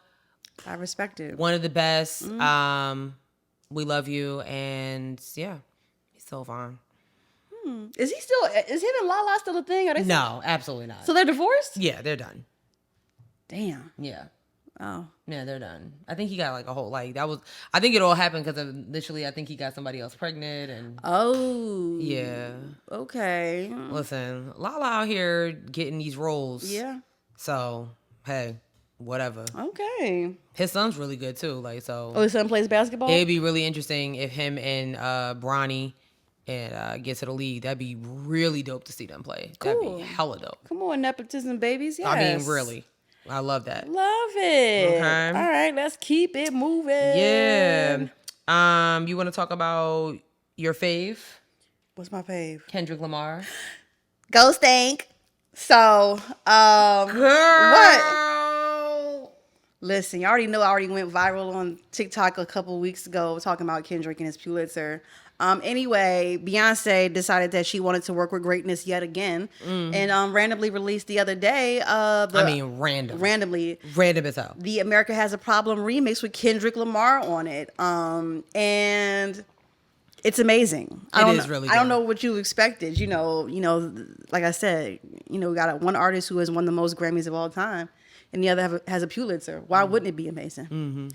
I respect it. One of the best. We love you, and yeah, he's so fine. Is him and Lala still a thing? Are they No, absolutely not. So they're divorced? Yeah, they're done. Damn. Yeah. Oh. Yeah, they're done. I think he got a whole I think it all happened because initially I think he got somebody else pregnant and Oh. yeah. Okay. Listen, Lala out here getting these roles. Yeah. So hey, whatever. Okay. His son's really good too. So. Oh, his son plays basketball? It'd be really interesting if him and Bronny and get to the league. That'd be really dope to see them play. That'd be hella dope. Come on, nepotism babies. Yes. Really. I love that. Love it. Okay. All right, let's keep it moving. Yeah. You want to talk about your fave? What's my fave? Kendrick Lamar. Go Stank. So, Girl. What? Listen, you already know I already went viral on TikTok a couple weeks ago talking about Kendrick and his Pulitzer. Anyway, Beyonce decided that she wanted to work with greatness yet again, and randomly released the other day. Randomly. Random as hell. The America Has a Problem remix with Kendrick Lamar on it. And It's amazing. It is really I don't good. know what you expected. Like I said, we got one artist who has won the most Grammys of all time, and the other has a Pulitzer. Why wouldn't it be amazing? Mm-hmm.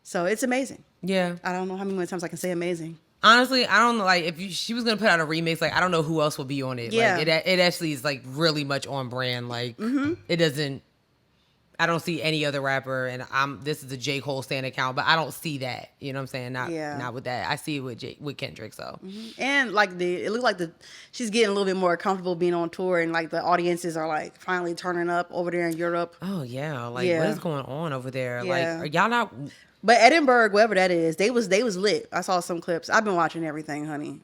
So it's amazing. Yeah. I don't know how many times I can say amazing. Honestly, I don't know. Like, if she was gonna put out a remix, like, I don't know who else would be on it. Yeah. Like, it actually is like really much on brand. Like, it doesn't. I don't see any other rapper, and this is a J. Cole stan account, but I don't see that. You know what I'm saying? Not with that. I see it with Kendrick. So And like it looked like she's getting a little bit more comfortable being on tour, and like the audiences are like finally turning up over there in Europe. oh yeah, like Yeah. what is going on over there? Like, Yeah. are y'all not? But Edinburgh, wherever that is, they was lit. I saw some clips. I've been watching everything, honey.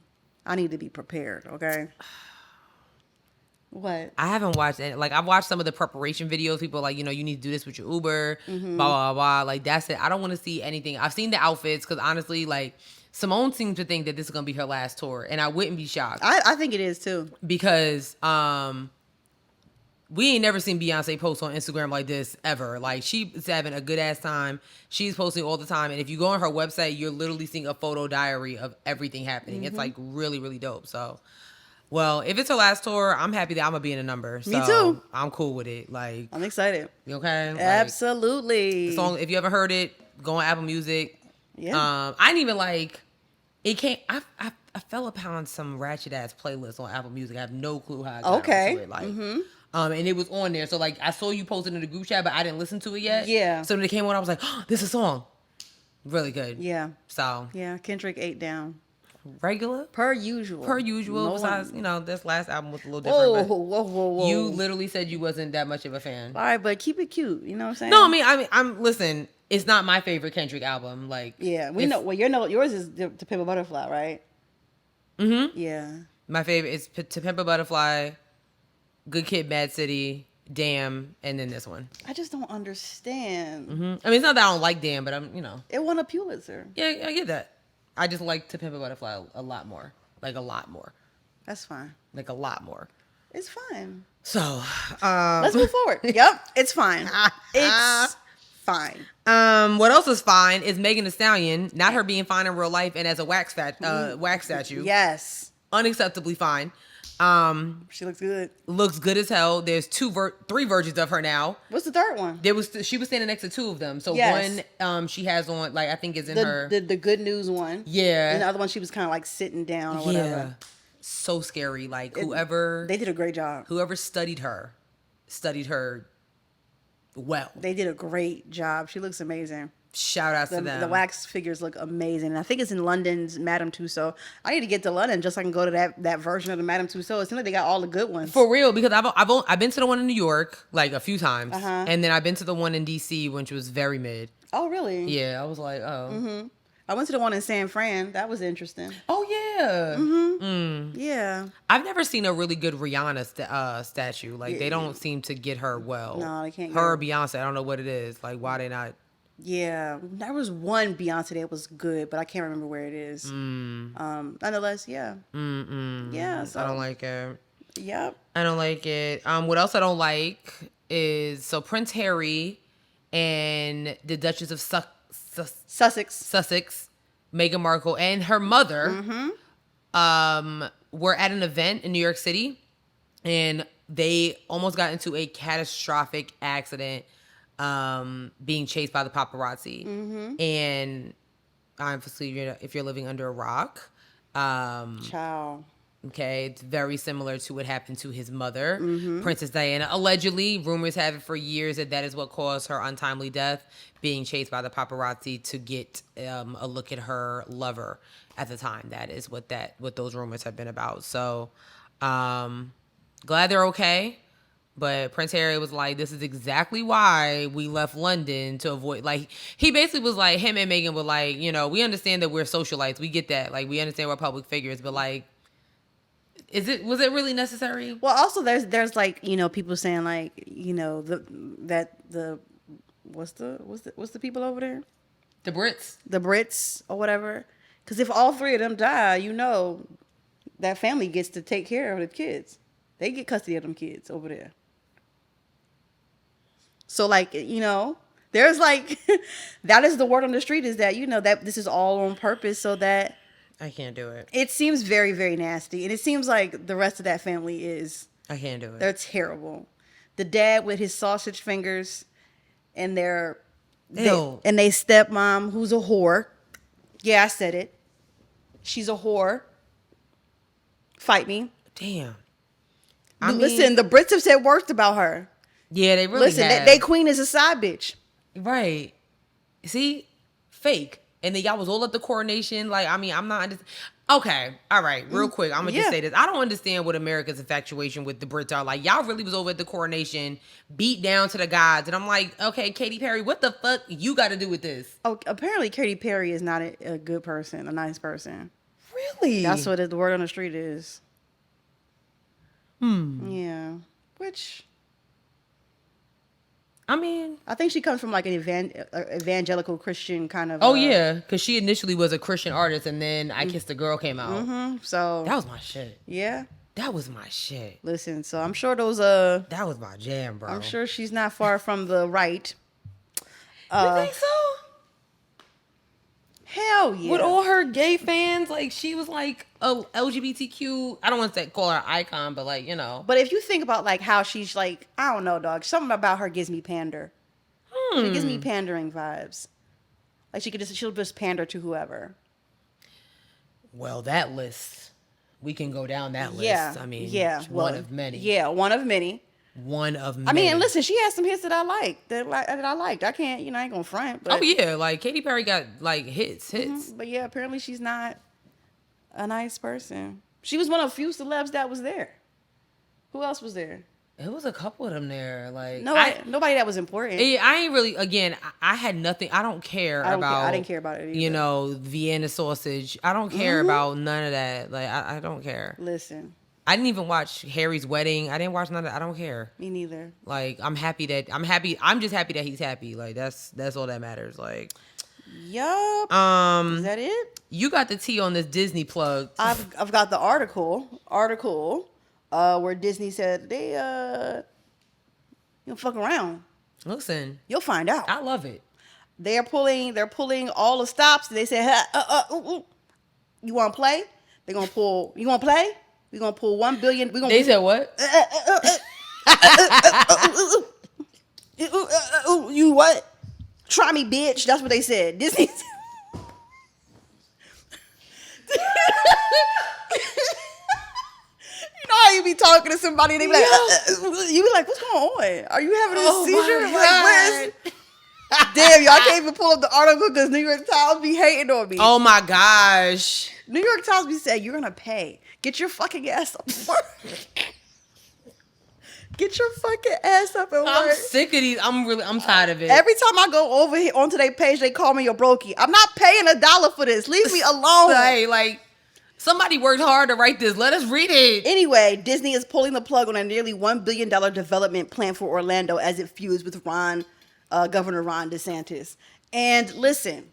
I need to be prepared. Okay. What? I haven't watched it. Like, I've watched some of the preparation videos. People are like, you need to do this with your Uber, blah, blah, blah. Like, that's it. I don't want to see anything. I've seen the outfits because honestly, like, Simone seems to think that this is going to be her last tour. And I wouldn't be shocked I think it is too. because we ain't never seen Beyonce post on Instagram like this ever. Like, she's having a good ass time. She's posting all the time. And if you go on her website, you're literally seeing a photo diary of everything happening. It's like really, really dope. So, well, if it's her last tour, I'm happy that I'm gonna be in a number. So Me too. I'm cool with it. Like, I'm excited. you okay? Like, Absolutely. the song, if you ever heard it, go on Apple Music. Yeah. I didn't even like it. Can't. I fell upon some ratchet ass playlist on Apple Music. I have no clue how I got Okay. into it. Like, and it was on there. So like, I saw you posted in the group chat, but I didn't listen to it yet. Yeah. So when it came on, I was like, oh, this is a song. Really good. Yeah. So Yeah. Kendrick 8 down. regular. Per usual. No besides, one- this last album was a little different. Whoa. But you literally said you wasn't that much of a fan. All right, but keep it cute. You know what I'm saying? No, I mean, I'm listen. It's not my favorite Kendrick album. Like, Yeah, we know. Well, yours is To Pimp a Butterfly, right? Mm-hmm. Yeah. My favorite is To Pimp a Butterfly, Good Kid, Mad City, Damn, and then this one. I just don't understand. I mean, it's not that I don't like Damn, but It won a Pulitzer. yeah, I get that. I just like To Pimp a Butterfly a lot more. Like, a lot more. That's fine. Like, a lot more. It's fine. So, Let's move forward. Yep, it's fine. It's fine. What else is fine is Megan Thee Stallion, not her being fine in real life and as a wax statue. Yes, Unacceptably fine. she looks good. Looks good as hell. There's three versions of her now. What's the third one? She was standing next to two of them. So Yes. one she has on, like, I think is in her. The good news one. Yeah. And the other one she was kind of like sitting down or whatever. So scary. Like, whoever They did a great job. studied her well. They did a great job. She looks amazing. Shout outs to them. The wax figures look amazing. And I think it's in London's Madame Tussauds. I need to get to London just so I can go to that version of the Madame Tussauds. It seems like they got all the good ones. For real, because I've been to the one in New York like a few times, Uh-huh. and then I've been to the one in DC, which was very mid. Oh, really? Yeah, I was like, oh, I went to the one in San Fran. That was interesting. oh yeah. Yeah. I've never seen a really good Rihanna statue. Like, they don't seem to get her well. No, they can't get Her her. or Beyonce, I don't know what it is. Like, why they not? Yeah. There was one Beyonce that was good, but I can't remember where it is. Nonetheless, yeah. Yeah. So, I don't like it. Yep. I don't like it. What else I don't like is Prince Harry and the Duchess of Sussex. Meghan Markle, and her mother were at an event in New York City, and they almost got into a catastrophic accident, being chased by the paparazzi. And obviously, if you're living under a rock, Ciao. okay, it's very similar to what happened to his mother, Princess Diana. Allegedly, rumors have it for years that is what caused her untimely death, being chased by the paparazzi to get a look at her lover at the time. That is what those rumors have been about. So, glad they're okay. But Prince Harry was like, this is exactly why we left London to avoid, like, he basically was like, him and Meghan were like, we understand that we're socialites. We get that. Like, we understand we're public figures, but like, was it really necessary? Well, also there's like, people saying like, what's the people over there? The Brits? The Brits or whatever. Because if all three of them die, that family gets to take care of the kids. They get custody of them kids over there. So like, there's like, that is the word on the street is that, that this is all on purpose so that I can't do it. It seems very, very nasty. And it seems like the rest of that family is. I can't do it. They're terrible. The dad with his sausage fingers and their stepmom who's a whore. Yeah, I said it. She's a whore. Fight me. Damn. Listen, the Brits have said worse about her. Yeah, they really have. They queen is a side bitch. Right. See? Fake. And then y'all was all at the coronation. Like, I mean, I'm not... Okay. All right. Real quick. I'm going to just say this. I don't understand what America's infatuation with the Brits are. Like, y'all really was over at the coronation, beat down to the gods. And I'm like, okay, Katy Perry, what the fuck you got to do with this? Oh, apparently Katy Perry is not a good person, a nice person. Really? That's what the word on the street is. Yeah. Which... I mean, I think she comes from like an evangelical Christian kind of. Oh yeah, because she initially was a Christian artist, and then I Kissed a Girl came out. So that was my shit. Yeah, that was my shit. Listen, so I'm sure those that was my jam, bro. I'm sure she's not far from the right. You think so? Hell yeah. With all her gay fans, like she was like a LGBTQ. I don't want to call her an icon, but like, you know. But if you think about like how she's like, I don't know, dog. Something about her gives me pander. She gives me pandering vibes. Like she'll just pander to whoever. Well, that list, we can go down that list. Yeah. I mean, one of many. Yeah, one of many. One of many. I mean, and listen, she has some hits that I like. That I liked. I can't, I ain't gonna front. But, oh yeah, like Katy Perry got like hits. But yeah, apparently she's not a nice person. She was one of the few celebs that was there. Who else was there? It was a couple of them there. Like nobody that was important. I ain't really. Again, I had nothing. I don't care about. I didn't care about it either. You know, Vienna sausage. I don't care about none of that. Like I don't care. Listen. I didn't even watch Harry's wedding. I didn't watch none of that. I don't care. Me neither. Like I'm happy. I'm just happy that he's happy. Like that's all that matters. Like, yup. Is that it? You got the tea on this Disney plug. I've got the article where Disney said they you don't fuck around. Listen, you'll find out. I love it. They're pulling all the stops. They say, you want to play? They're gonna pull. You want to play? We're going to pull $1 billion. They said what? You what? Try me, bitch. That's what they said. Disney. You know how you be talking to somebody and they be like, you be like, what's going on? Are you having a seizure? Like, where's... Damn, y'all can't even pull up the article because New York Times be hating on me. Oh my gosh. New York Times be saying, you're going to pay. Get your fucking ass up at work. Get your fucking ass up at work. I'm sick of these. I'm tired of it. Every time I go over here onto their page, they call me a brokey. I'm not paying $1 for this. Leave me alone. Hey, like, somebody worked hard to write this. Let us read it. Anyway, Disney is pulling the plug on a nearly $1 billion development plan for Orlando as it feuds with Governor Ron DeSantis. And listen,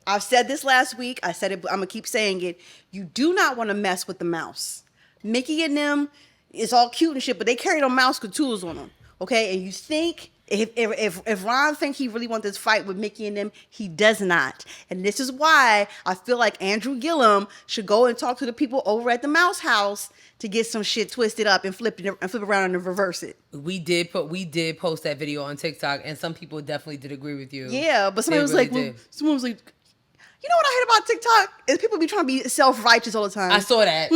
I've said this last week. I said it, but I'm going to keep saying it. You do not want to mess with the mouse. Mickey and them, it's all cute and shit, but they carry no mouse tools on them. Okay? And you think, if Ron thinks he really wants this fight with Mickey and them, he does not. And this is why I feel like Andrew Gillum should go and talk to the people over at the Mouse House to get some shit twisted up and flip around and reverse it. We did post that video on TikTok, and some people definitely did agree with you. Yeah, but someone was like, you know what I hate about TikTok is people be trying to be self-righteous all the time. I saw that.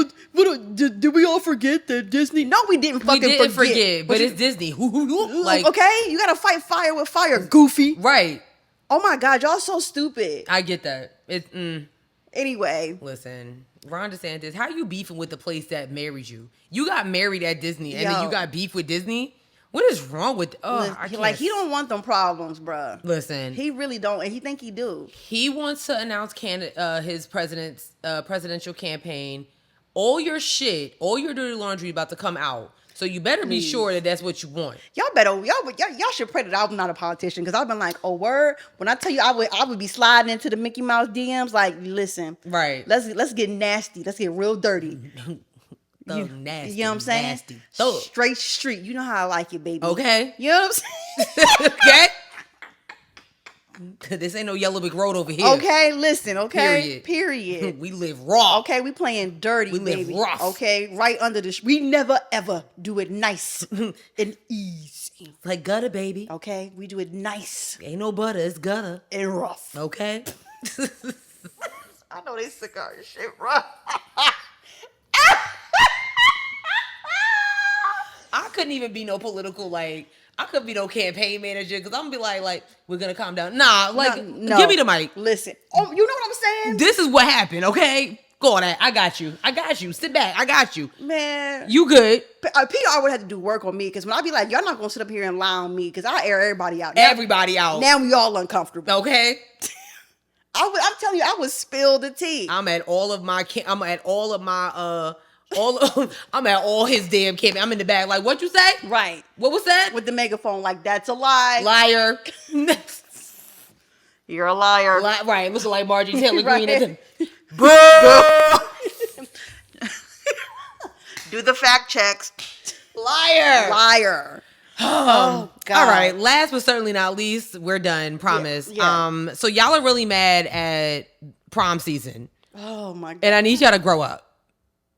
Did we all forget that Disney? No, we didn't fucking forget. But it's Disney. Like, okay, you gotta fight fire with fire, goofy. Right. Oh my God, y'all so stupid. I get that. Anyway. Listen, Ron DeSantis, how you beefing with the place that married you? You got married at Disney, and then you got beef with Disney? What is wrong with... he don't want them problems, bruh. Listen. He really don't, and he think he do. He wants to announce his presidential campaign. All your shit, all your dirty laundry about to come out. So you better be sure that that's what you want. Y'all should pray that I'm not a politician, because I've been like, oh, word. When I tell you I would be sliding into the Mickey Mouse DMs, like, listen. Right. Let's get nasty. Let's get real dirty. Nasty. You know what I'm saying? Nasty. Straight street. You know how I like it, baby. Okay. You know what I'm saying? Okay. This ain't no Yellow Brick Road over here. Okay, listen. Okay, period. We live raw. Okay, we playing dirty, We live baby. rough. Okay, right under the. We never ever do it nice and easy. Like gutter, baby. Okay, we do it nice Ain't no butter, it's gutter. and rough. Okay. I know they sick of our shit, rough. I couldn't even be no political, like, I couldn't be no campaign manager because I'm gonna be like, we're gonna calm down. Nah, like, No. give me the mic. Listen, oh, you know what I'm saying, This is what happened, okay? Go on that. I got you. Sit back. I got you. man. You good. PR would have to do work on me because when I be like, y'all not gonna sit up here and lie on me because I air everybody out. Everybody out. Now we all uncomfortable. Okay. I'm telling you, I would spill the tea. I'm at all of my I'm at all his damn campaign. I'm in the back. Like, what you say? Right. What was that? With the megaphone, like, that's a lie. Liar. You're a liar. Right. Looking like Marjorie Taylor Greene. Right. Boo. Do the fact checks. Liar. Oh, God. All right. Last but certainly not least, we're done. Promise. Yeah. So y'all are really mad at prom season. Oh, my God. And I need y'all to grow up.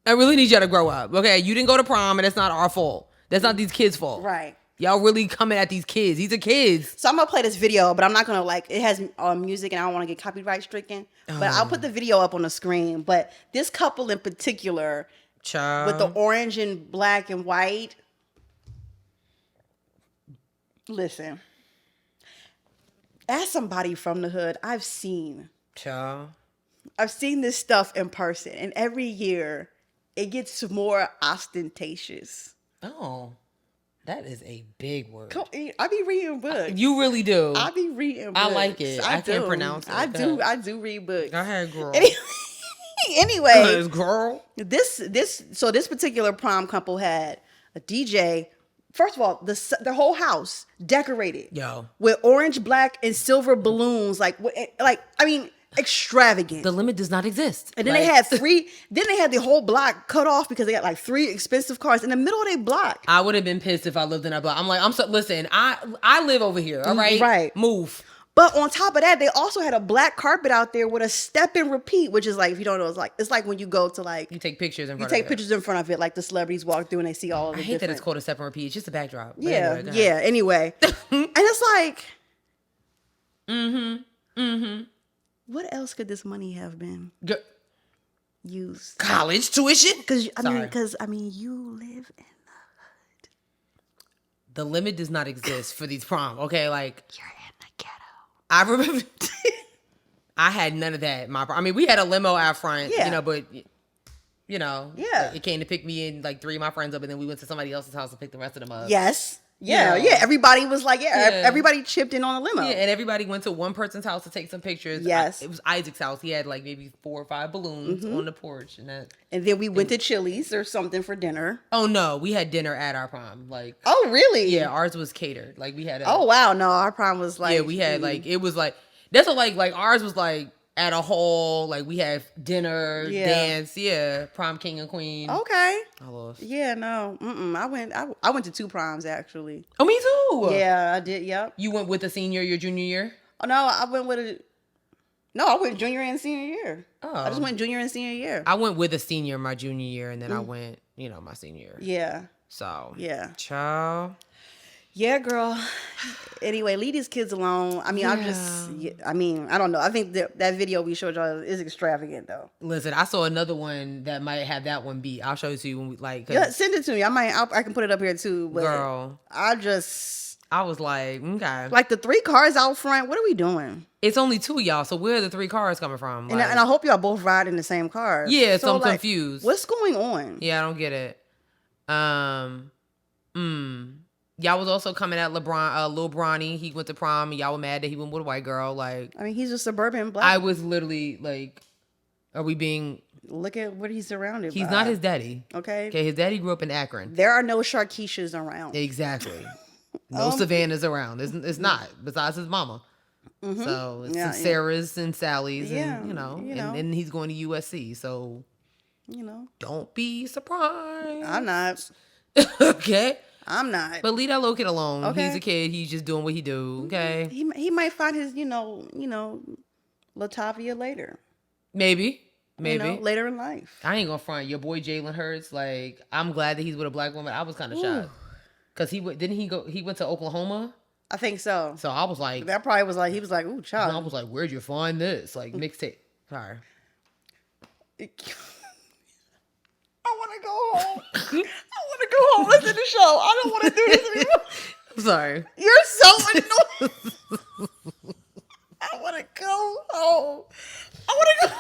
I really need y'all to grow up. Okay, you didn't go to prom, and it's not our fault. That's not these kids' fault. Right. Y'all really coming at these kids. These are kids. So I'm going to play this video, but I'm not going to, like, it has music, and I don't want to get copyright stricken. But I'll put the video up on the screen. But this couple in particular, Child. with the orange and black and white, listen. As somebody from the hood, I've seen this stuff in person, and every year it gets more ostentatious. Oh, that is a big word. I be reading books. You really do. I be reading books. I like it. I can't pronounce it. I do read books. Go ahead, girl. Anyway, girl. this particular prom couple had a DJ. First of all, the whole house decorated with orange, black, and silver balloons. Extravagant. The limit does not exist. And then they had three. Then they had the whole block cut off because they got like 3 expensive cars in the middle of their block. I would have been pissed if I lived in that block. I'm like, listen, I live over here. All right, right. Move. But on top of that, they also had a black carpet out there with a step and repeat, which is like, if you don't know, it's like when you go to like you take pictures in front. Pictures in front of it, like the celebrities walk through and they see all of the. I hate that it's called a step and repeat. It's just a backdrop. But Yeah, anyway, go ahead. Anyway, and it's like, what else could this money have been used? College tuition? Because you live in the limit does not exist for these prom. Okay, like you're in the ghetto. I remember I had none of that. We had a limo out front, but it came to pick me and like 3 of my friends up, and then we went to somebody else's house to pick the rest of them up. Yes. Yeah. Everybody was like, everybody chipped in on the limo. Yeah, and everybody went to one person's house to take some pictures. Yes. It was Isaac's house. He had like maybe 4 or 5 balloons on the porch. And then we went to Chili's or something for dinner. Oh, no. We had dinner at our prom. Oh, really? Yeah, ours was catered. Like, we had oh, wow. No, our prom was like... Yeah, we had, it was like... That's what, like ours was, like, at a hall. Like, we had dinner, dance. Yeah, prom king and queen. Okay. I lost. Yeah, no. I went to 2 proms, actually. Oh, me too. Yeah, I did, yep. You went with a senior your junior year? Oh, no, I went junior and senior year. Oh. I just went junior and senior year. I went with a senior my junior year, and then I went, my senior year. Yeah. So. Yeah. Ciao. Yeah, girl. Anyway, leave these kids alone. I don't know. I think that video we showed y'all is extravagant, though. Listen, I saw another one that might have that one beat. I'll show it to you when we send it to me. I can put it up here too. But girl, I was like, okay. Like the 3 cars out front. What are we doing? It's only 2 of y'all, so where are the 3 cars coming from? And I hope y'all both ride in the same car. Yeah, so I'm confused. What's going on? Yeah, I don't get it. Y'all was also coming at LeBron, Lil Bronny. He went to prom. Y'all were mad that he went with a white girl. Like, he's a suburban black. I was literally like, are we being? Look at what he's surrounded by. He's not his daddy. Okay, his daddy grew up in Akron. There are no Sharkeishas around. Exactly. No Savannahs around. It's not. Besides his mama. Mm-hmm. So it's some Sarahs and Sallys, and and he's going to USC. So, don't be surprised. I'm not. Okay. I'm not. But leave that little kid alone. Okay. He's a kid. He's just doing what he do. Okay. He might find his, Latavia later. Maybe. Later in life. I ain't gonna front. Your boy Jalen Hurts, like, I'm glad that he's with a black woman. I was kind of shocked. Because he went to Oklahoma? I think so. So I was like, That probably was like, he was like, ooh, child. I was like, where'd you find this? Like, mixtape. Sorry. I want to go home. Listen to the show. I don't want to do this anymore. I'm sorry. You're so annoying. I want to go home. I want to go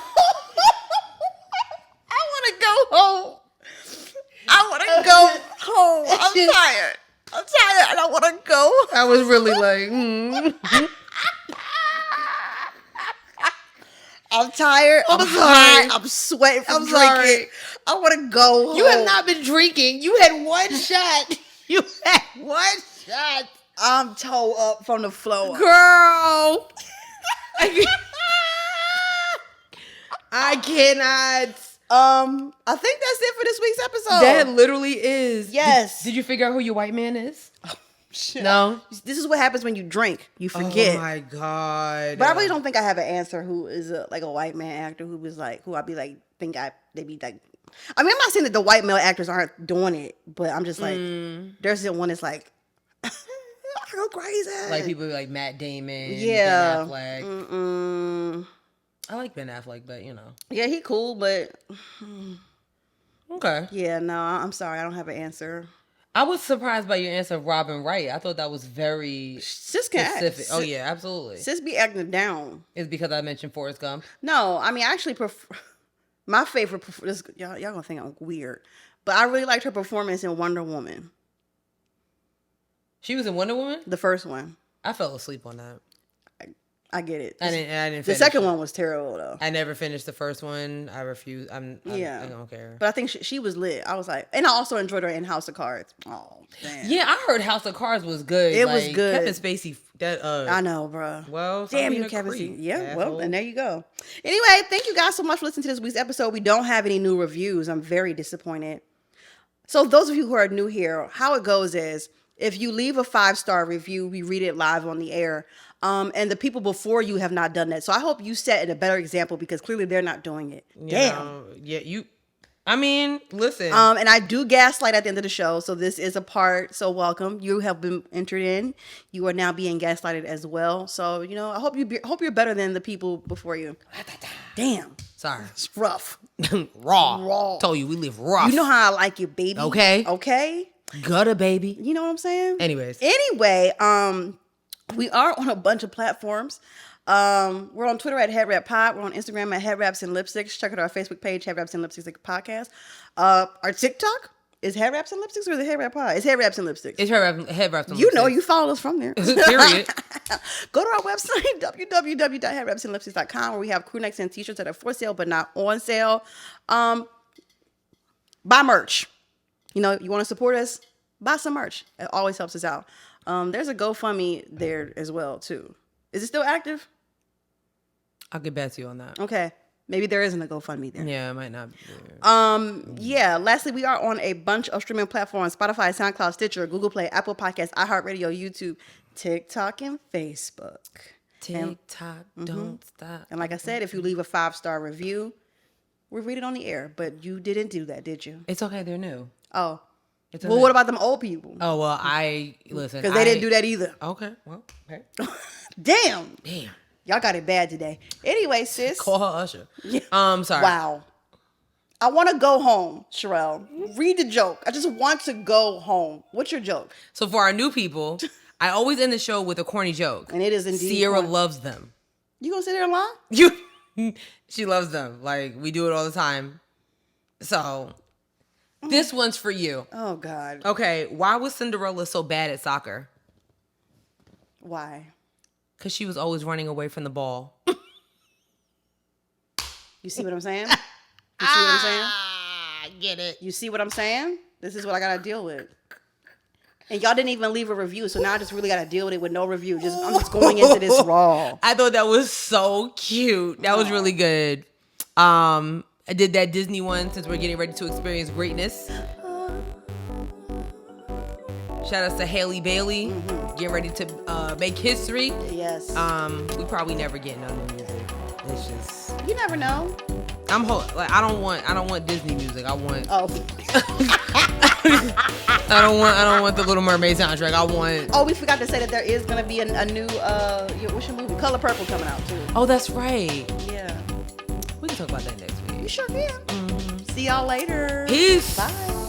home. I'm tired. And I want to go. I was really like, I'm tired. I'm sorry. high. I'm sweating from drinking. sorry. I want to go home. You have not been drinking. You had one shot. You had one shot. I'm toe up from the floor. Girl. I cannot. I think that's it for this week's episode. That literally is. Yes. Did you figure out who your white man is? Shit. No. This is what happens when you drink. You forget. Oh my God. But I really don't think I have an answer who is a white man actor who I'd be like, they be like, I mean, I'm not saying that the white male actors aren't doing it, but I'm just like, there's the one that's like, I go crazy. Like people like Matt Damon, yeah. Ben Affleck. Mm-mm. I like Ben Affleck, but you know. Yeah, he cool, but Okay. yeah, no, I'm sorry, I don't have an answer. I was surprised by your answer of Robin Wright. I thought that was very Sis can act. specific. Oh yeah, absolutely. Sis be acting down. It's because I mentioned Forrest Gump. No, I mean, I actually prefer my favorite. Y'all gonna think I'm weird, but I really liked her performance in Wonder Woman, She was in Wonder Woman? the first one. I fell asleep on that. I get it. I didn't The finish second it. one was terrible though. I never finished the first one. I refuse. I don't care. But I think she was lit. I was like, and I also enjoyed her in House of Cards. Oh, damn. Yeah, I heard House of Cards was good. It was good. Kevin Spacey. I know, bro. Well, damn you, Kevin. Yeah, well, and there you go. Anyway, thank you guys so much for listening to this week's episode. We don't have any new reviews. I'm very disappointed. So those of you who are new here, how it goes is if you leave a 5-star review, we read it live on the air. And the people before you have not done that. So I hope you set a better example because clearly they're not doing it. Damn. I mean, listen. And I do gaslight at the end of the show. So this is a part. So welcome. You have been entered in. You are now being gaslighted as well. So, I hope you're better than the people before you. Damn. Sorry. It's rough. Raw. Told you we live rough. You know how I like it, baby. Okay. Gutter, baby. You know what I'm saying? Anyway, we are on a bunch of platforms. We're on Twitter at Headwrap Pod. We're on Instagram at Headwraps and Lipsticks. Check out our Facebook page, Headwraps and Lipsticks Podcast. Our TikTok is Headwraps and Lipsticks or is it Headwrap Pod? It's Headwraps and Lipsticks. It's Headwraps and You Lipsticks. know, you follow us from there. Period. Go to our website, www.headwrapsandlipsticks.com, where we have crew necks and t-shirts that are for sale but not on sale. Buy merch. You want to support us? Buy some merch. It always helps us out. There's a GoFundMe there as well, too. Is it still active? I'll get back to you on that. Okay. Maybe there isn't a GoFundMe there. Yeah, it might not be. Yeah. Lastly, we are on a bunch of streaming platforms: Spotify, SoundCloud, Stitcher, Google Play, Apple Podcasts, iHeartRadio, YouTube, TikTok, and Facebook. TikTok, don't stop. And like I said, if you leave a 5-star review, we read it on the air. But you didn't do that, did you? It's okay. They're new. Oh. It's Well, okay. what about them old people? Oh, well, listen. Because they didn't do that either. Okay. Well, okay. Damn. Damn. Y'all got it bad today. Anyway, sis. Call her Usher. Sorry. Wow. I want to go home, Sherelle. Read the joke. I just want to go home. What's your joke? So for our new people, I always end the show with a corny joke. And it is indeed Sierra corny. loves them. You gonna sit there and lie? She loves them. Like, we do it all the time. So, this one's for you. Oh, God. Okay, why was Cinderella so bad at soccer? Why? Because she was always running away from the ball. You see what I'm saying? You see what I'm saying? I get it. You see what I'm saying? This is what I gotta deal with. And y'all didn't even leave a review, so now I just really gotta deal with it with no review. I'm just going into this raw. I thought that was so cute. That was really good. I did that Disney one since we're getting ready to experience greatness. Shout out to Haley Bailey. Getting ready to make history. Yes. We probably never get no new music. It's just You never know. I don't want Disney music. I want Oh. I don't want the Little Mermaid soundtrack. I want Oh, we forgot to say that there is gonna be a new what's your movie? Color Purple coming out too. Oh, that's right. Yeah. We can talk about that next week. You sure can. See y'all later. Peace. Bye.